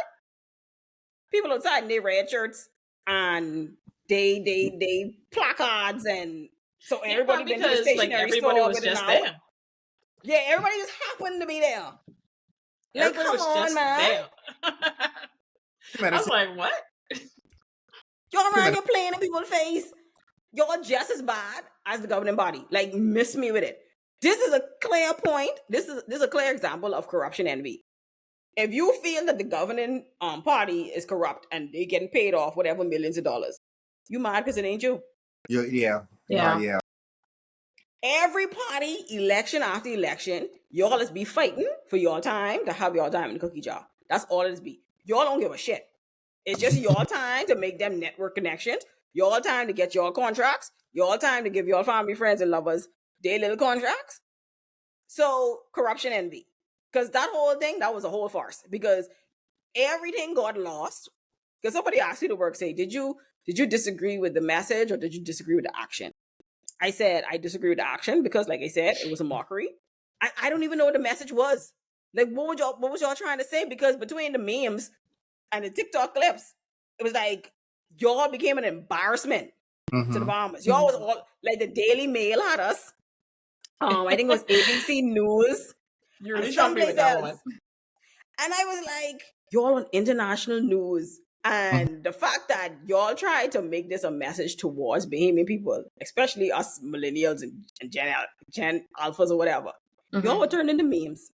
People outside in their red shirts and they placards, and so everybody been to the stationery everybody store was just there. Yeah, everybody just happened to be there. Like, everybody come was on, just man. There. I was like, what? Y'all around here playing in people's face. Y'all just as bad as the governing body. Like, miss me with it. This is a clear point. This is a clear example of corruption envy. If you feel that the governing party is corrupt and they getting paid off whatever millions of dollars, you mad because it ain't you. Yeah. Every party, election after election, y'all is be fighting for your time to have your time in the cookie jar. That's all it is be. Y'all don't give a shit. It's just your time to make them network connections. Your time to get your contracts. Your time to give your family, friends, and lovers their little contracts. So, corruption envy. Because that whole thing, that was a whole farce. Because everything got lost. Because somebody asked you to work, say, did you disagree with the message or did you disagree with the action? I said I disagree with the action because, like I said, it was a mockery. I don't even know what the message was. Like, what was y'all trying to say? Because between the memes and the TikTok clips, it was like y'all became an embarrassment to the Bahamas. Y'all was all like, the Daily Mail had us. I think it was ABC News. You really shocked me with that one. And I was like, y'all on international news. And the fact that y'all tried to make this a message towards Bahamian people, especially us millennials and Gen Alphas or whatever, y'all were turned into memes.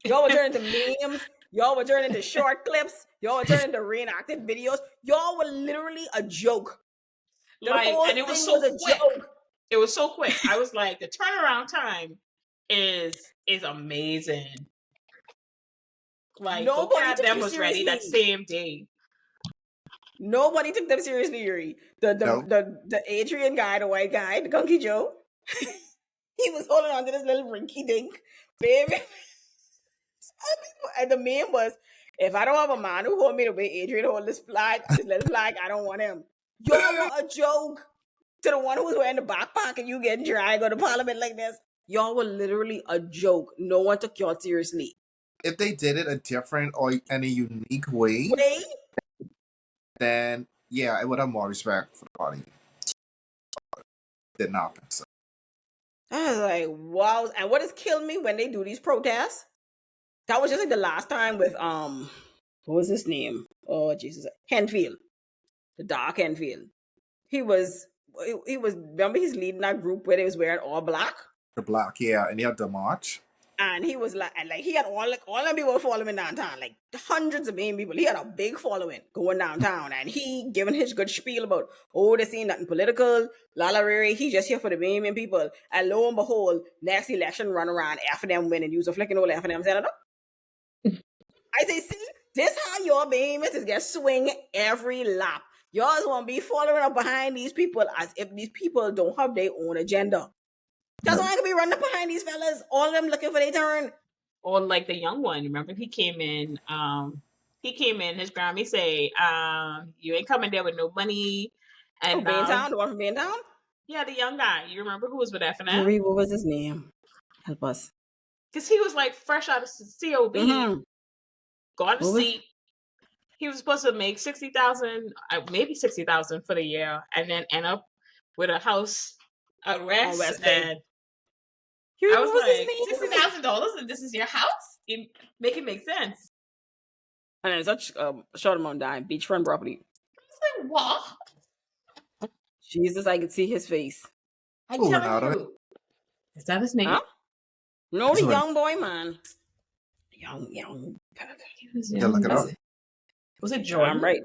Y'all were turned into memes. Y'all were turned into short clips. Y'all were turned into reenacted videos. Y'all were literally a joke. And it was so quick. Joke. It was so quick. I was like, the turnaround time is amazing. Like, vocab them was ready that same day. Nobody took them seriously, Yuri. The Adrian guy, the white guy, the Gunky Joe, he was holding on to this little rinky dink, baby. And the meme was, if I don't have a man who hold me the way Adrian hold this little flag, I don't want him. Y'all were a joke to the one who was wearing the backpack and you getting dry go to parliament like this. Y'all were literally a joke. No one took y'all seriously. If they did it a different or in a unique way, then yeah, I would have more respect for the party. Didn't happen. So I was like, wow. And what has killed me when they do these protests? That was just like the last time with what was his name? Oh Jesus, Henfield, the Dark Henfield. He was he was remember he's leading that group where they was wearing all black. the black, yeah, and you had the march. And he was like, and like he had all them people following him downtown, like hundreds of million people. He had a big following going downtown, and he giving his good spiel about, oh, this ain't nothing political, la la riri. He just here for the million people. And lo and behold, next election run around, after them winning, use a flicking all after them senator. I say, see, this how your Bahamians is get swing every lap. Y'all want to be following up behind these people as if these people don't have their own agenda. That's why I could be running up behind these fellas, all of them looking for their turn. Or like the young one, remember he came in, his Grammy say, you ain't coming there with no money. And Baintown, the one from Baintown? Yeah, the young guy. You remember who was with F&F? Marie, what was his name? Help us. Because he was like fresh out of COB, got a seat. He was supposed to make 60,000, maybe 60,000 for the year, and then end up with a house at West. And I was like, $60,000, and this is your house? Make it make sense. And it's such a short amount of time, beachfront property. I was like, what? Jesus, I could see his face. I'm telling you. Is that his name? Huh? No, the young boy, man. Young. He was young. Look it up. Was it Jordan? I'm right.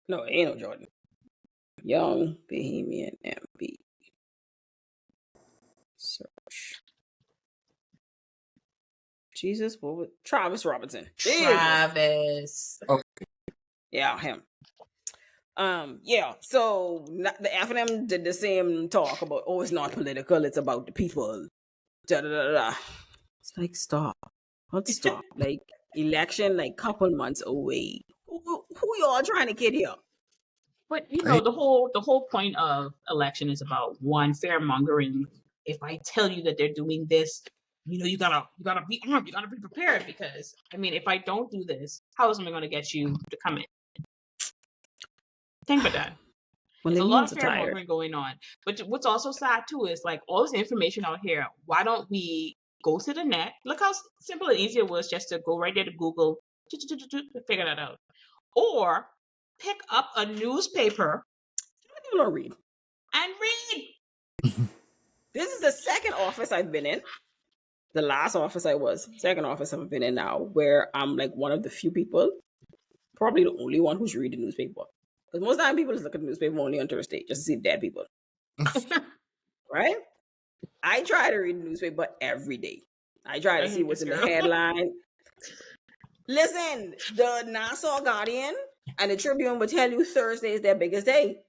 No, it ain't no Jordan. Young Bahamian MB. Search. Jesus, what was Travis Robinson? Travis. Okay. Yeah, him. Yeah. So the F&M did the same talk about, oh, it's not political, it's about the people. Da da da da. It's like, stop. Let's stop. Like, election, like, couple months away. Who y'all trying to get here? But you know, the whole point of election is about one, fear mongering. If I tell you that they're doing this, you know, you gotta be armed, you gotta be prepared, because I mean, if I don't do this, how is someone gonna get you to come in? Think about that. There's a lot of fear mongering going on. But what's also sad too is like all this information out here, why don't we go to the net? Look how simple and easy it was just to go right there to Google, figure that out. Or pick up a newspaper. You don't read. And read. This is the second office I've been in. The last office I was, second office I've been in now, where I'm like one of the few people, probably the only one who's reading the newspaper. Because most of the time people just look at the newspaper only on Thursday, just to see dead people. Right? I try to read the newspaper every day. I try to see what's in the headline. Listen, the Nassau Guardian and the Tribune will tell you Thursday is their biggest day.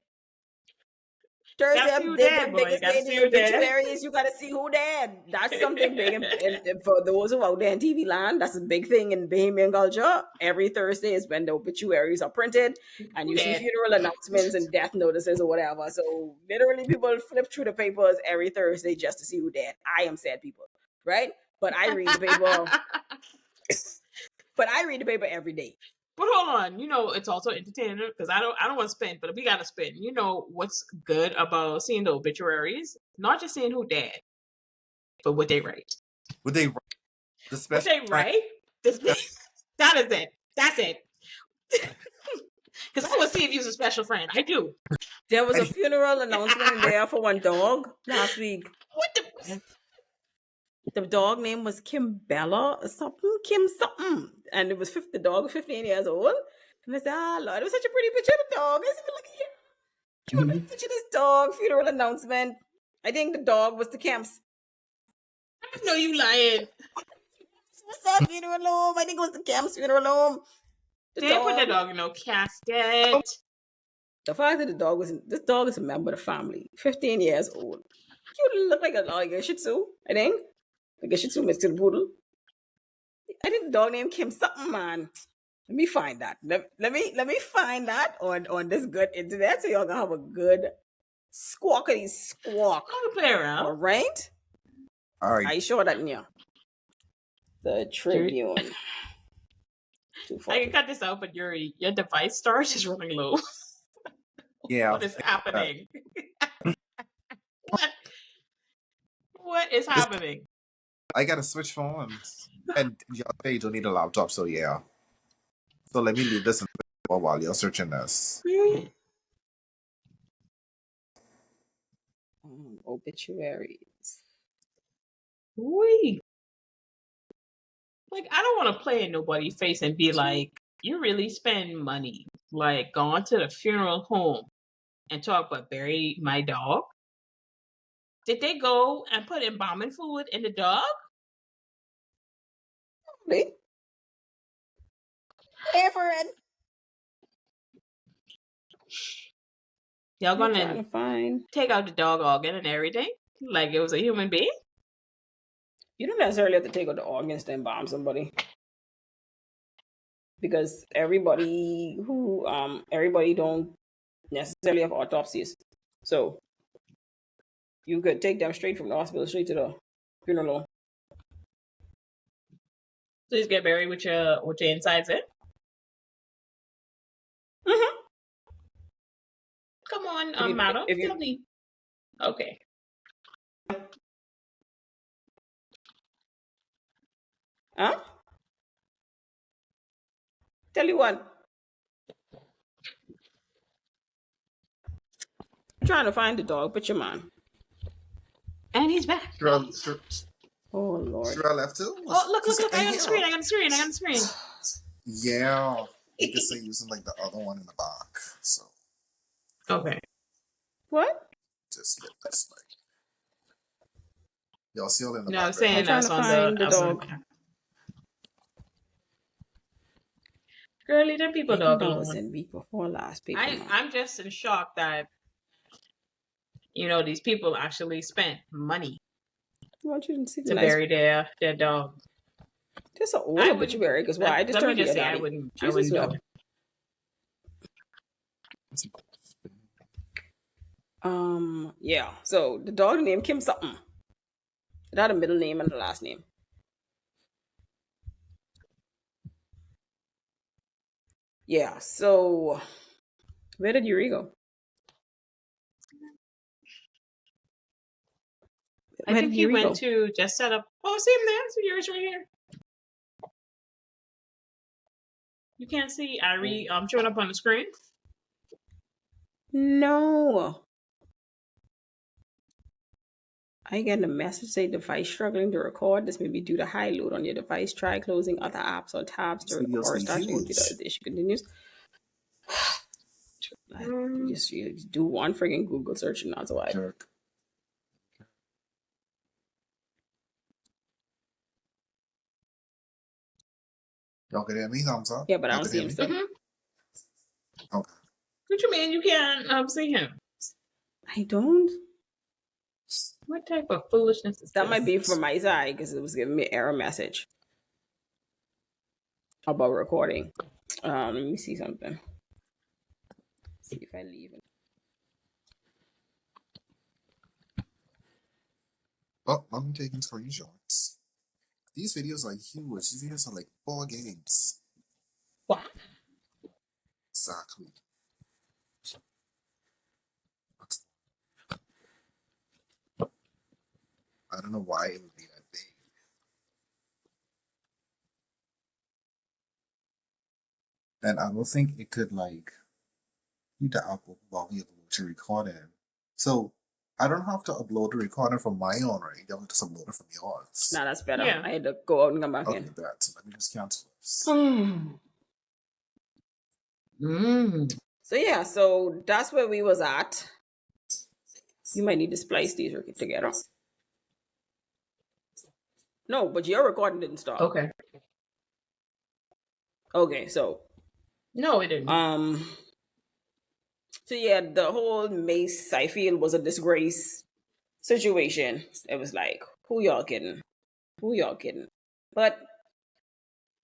Thursday, the biggest day, the obituaries, you gotta see who dead. That's something big. And for those who out there in TV land, that's a big thing in Bahamian culture. Every Thursday is when the obituaries are printed and you see funeral announcements and death notices or whatever. So literally people flip through the papers every Thursday just to see who dead. I am sad people, right? But I read the paper. But I read the paper every day. But hold on, you know, it's also entertaining because I don't want to spin, but we gotta spin. You know what's good about seeing the obituaries? Not just seeing who dead, but what they write. What they write? What they write? That is it. That's it. Because I want to see if you're a special friend. I do. There was a funeral announcement in there for one dog last week. What the? The dog name was Kim Bella or something. Kim something. And it was the dog was 15 years old. And I said, Lord, it was such a pretty picture of the dog. I said, look at you. Cute picture of this dog. Funeral announcement. I think the dog was the Kemps. I know you lying. What's that funeral home? I think it was the Kemps funeral home. They put the dog in no casket. The fact that this dog is a member of the family. 15 years old. You look like a Shih Tzu, I think. Like a Shih Tzu mixed with a poodle. I think the dog named Kim something, man. Let me find that. Let me find that on this good internet so y'all gonna have a good squawkity squawk. I'm gonna play around. All right. All right. I sure that, yeah. The Tribune. I can cut this out, but your device storage is running low. Yeah, What is I got that. happening? What is This, happening? I got to switch phones, and y'all say you don't need a laptop, so yeah. So let me leave this in while you're searching this. Obituaries. Wee. Like, I don't want to play in nobody's face and be like, you really spend money, like going to the funeral home and talk about bury my dog. Did they go and put embalming fluid in the dog? Hey, for it. Y'all I'm trying gonna to find. take out the dog organ and everything? Like it was a human being? You don't necessarily have to take out the organs to embalm somebody, because everybody don't necessarily have autopsies. So you could take them straight from the hospital straight to the funeral home. So just get buried with your insides in? Mm-hmm. Come on, madam. Tell me. Okay. Huh? Tell you what. I'm trying to find the dog, but your man. And he's back. Sure, Oh Lord. sure I left too? Oh, look. I got the screen. I got the screen. Yeah, you can say using like the other one in the back. So Okay. What? just hit this like y'all see all in the No, I was background. saying I'm trying that's to on find the dog. Girl, leave them people dog alone. in week before last paper. I'm just in shock that these people actually spent money to bury their dog. This is an old obituary, because why? I just turned to your daddy. I wouldn't Jesus, do well. it. Yeah. So the dog named Kim something. It had a middle name and a last name. Yeah. So where did Yuri go? I think he went to just set up. Oh, see him there. So Yuri's right here. You can't see Irie showing up on the screen? No. I get a message say device struggling to record. This may be due to high load on your device. Try closing other apps or tabs to record or start the computer as the issue continues. You just do one friggin' Google search and that's why. Jerk. Y'all can hear me? Thumbs up. Yeah, but I don't see him still. Mm-hmm. Okay. What you mean you can't see him? I don't. What type of foolishness is that? This Might be from my side because it was giving me an error message about recording. Let me see something. See if I leave it. Oh, I'm taking screenshots. These videos are huge. These videos are like 4 games. What? Exactly. I don't know why it would be that big. And I don't think it could like need to upload while we upload to recording. So I don't have to upload the recording from my own, right? You have to just upload it from yours. Nah, that's better. Yeah. I had to go out and come back in. Okay, bad. So let me just cancel this. So yeah, so that's where we was at. You might need to splice these together. No, but your recording didn't stop. Okay. Okay, so No, it didn't. So yeah, the whole Mace, I feel, was a disgrace situation. It was like, who y'all kidding? Who y'all kidding? But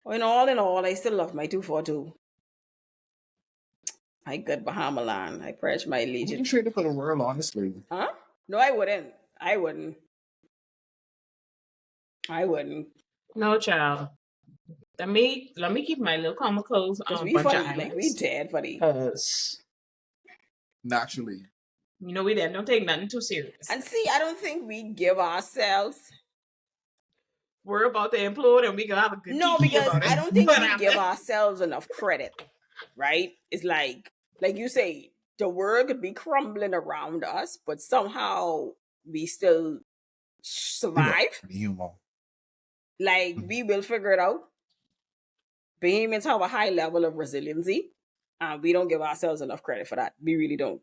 in all, I still love my 242. My good Bahama land. I pledge my allegiance. You trade it for the world, honestly. Huh? No, I wouldn't. I wouldn't. No, child. Let me keep my little comical Because we bunch of funny, like we islands. dead funny. Because Naturally. you know we then don't take nothing too serious. And see, I don't think we give ourselves. We're about to implode and we can have a good No, kiki because about it. I don't think But we I'm give like, ourselves enough credit, right? It's like you say, the world could be crumbling around us, but somehow we still survive. Humor. Like we will figure it out. Bahamians have a high level of resiliency, and we don't give ourselves enough credit for that. We really don't.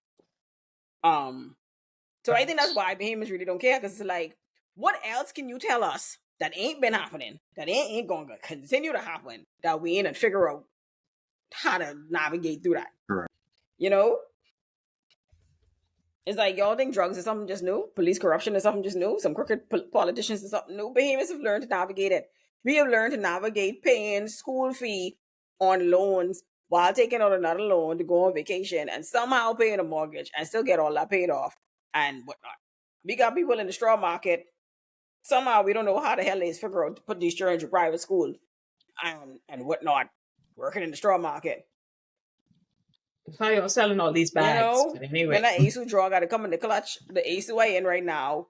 So I think that's why Bahamians really don't care, because it's like, what else can you tell us that ain't been happening, that ain't going to continue to happen, that we ain't and figure out how to navigate through that? Correct. You know? It's like, y'all think drugs is something just new? Police corruption is something just new? Some crooked politicians is something new? Bahamians have learned to navigate it. We have learned to navigate paying school fee on loans while taking out another loan to go on vacation and somehow paying a mortgage and still get all that paid off and whatnot. We got people in the straw market. Somehow we don't know how the hell they figure out to put these children to private school and whatnot, working in the straw market. how you're selling all these bags. You know, But anyway, when that ASU draw got to come in the clutch, the ASU I in right now,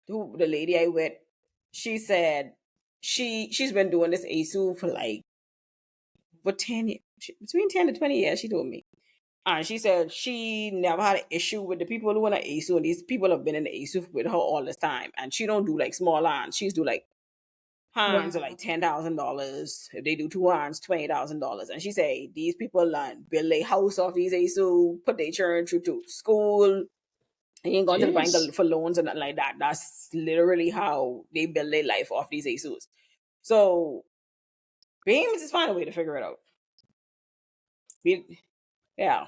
who the lady I with, she said she's been doing this ASU for like for 10 years, between 10 to 20 years, she told me. And she said she never had an issue with the people who in the ASU, and these people have been in the ASU with her all this time. And she don't do like small hands. She's do like hands are like $10,000. If they do two hands, $20,000. And she say these people build a house off these ASU, put their children through to school. They ain't going to the bank Jeez. for loans and nothing like that. That's literally how they build their life off these ASUs. So Beams is find a way to figure it out. Yeah.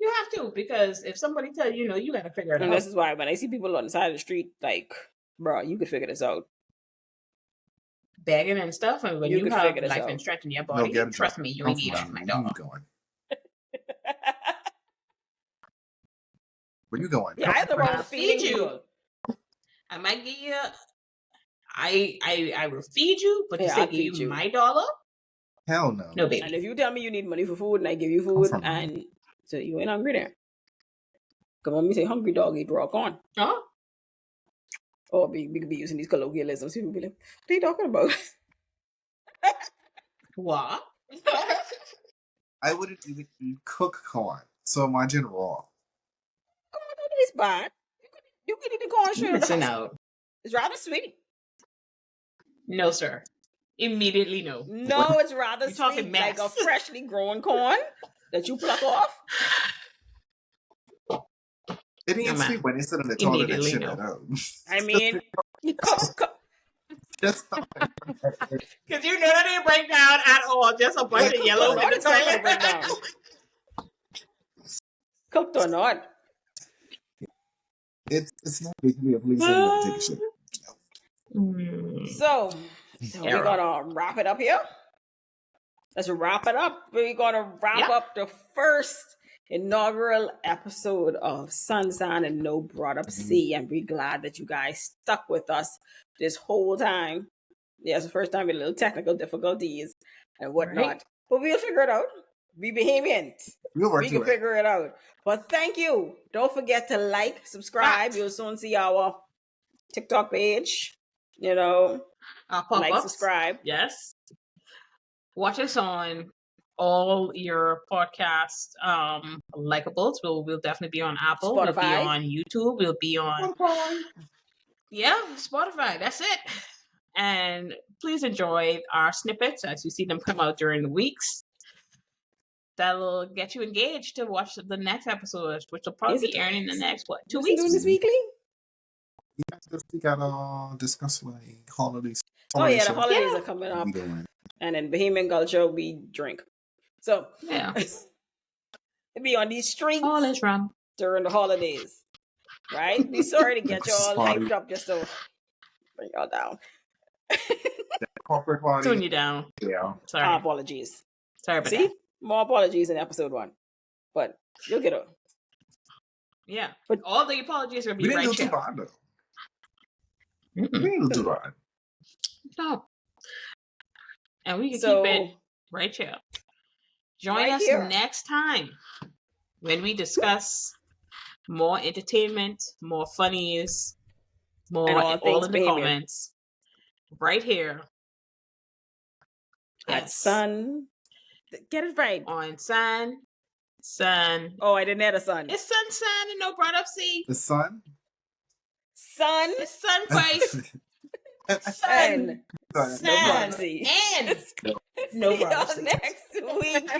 You have to, because if somebody tell you, you got to figure it And out. this is why when I see people on the side of the street, like, bro, you could figure this out. Begging and stuff, and when You you could have figure this life out. and strength in your No, body, get a trust job. me, you I'm ain't need from off my Where you dog. going? Where you going? Yeah, I have the I'll wrong feed feeding you. people. I might give you. I will feed you, but to Yeah, say I'd give feed you you. my dollar, Hell no. no, And baby. if you tell me you need money for food and I give you I'm food, from and so you ain't hungry there. Come on, me say hungry dog eat raw corn. Huh? Or we could be using these colloquialisms. People be like, what are you talking about? What? I wouldn't even eat cooked corn. So imagine raw. Corn don't taste bad. You can eat the corn You straight out the missing husk. out. It's rather sweet. No, sir. Immediately no. No, it's rather You talking sweet, like a mess. freshly grown corn that you pluck off. It No, ain't man. sweet when they sit on the toilet and Immediately shit no. it out. I mean, Just Because you know that didn't break down at all. Just a bunch like of cooked or yellow in not, the it's not going to toilet. break down. Cooked or not. it's not basically a place anybody take a shit. So we're Error. going to wrap it up here. Let's wrap it up. We're going to wrap Yep. up the first inaugural episode of Sunshine and No Broughtupsea. And we're glad that you guys stuck with us this whole time. Yeah, it's the first time with a little technical difficulties and whatnot. Right. But we'll figure it out. We Bahamians. We'll work We can through it. figure it out. But thank you. Don't forget to like, subscribe. Fact. You'll soon see our TikTok page. You know, Pop-ups. like, subscribe. Yes. Watch us on all your podcast likables. We'll definitely be on Apple. We'll be Spotify. on YouTube. We'll be on Spotify. That's it. And please enjoy our snippets as you see them come out during the weeks. That'll get you engaged to watch the next episode, which will probably be airing in the next 2 What's he weeks. doing this weekly? We gotta discuss like holidays. Oh yeah, the show. holidays Yeah. are coming up. We going. And in Bahamian culture, we drink. So Yeah. it be on these streets All is rum. during the holidays. Right? Be sorry to get y'all Party. hyped up just to bring y'all down. Corporate party. Tune you down. Yeah. Sorry. Apologies. Sorry about See? that. More apologies in episode 1. But you'll get it. Yeah. But all the apologies will be We didn't right do too here. bad though. Mm-mm. We didn't do bad. No. And we can So, keep it right here. Join right us here. next time when we discuss more entertainment, more funnies, more And all all things in the Bahamian. comments. Right here. At Yes. Sun. Get it right. On Sun. Oh, I didn't add a sun. It's Sun and no Broughtupsea. The sun. Sun It's Sun Christ. Sun. and No Sun. Broughtupsea. And no See y'all Broughtupsea. next week.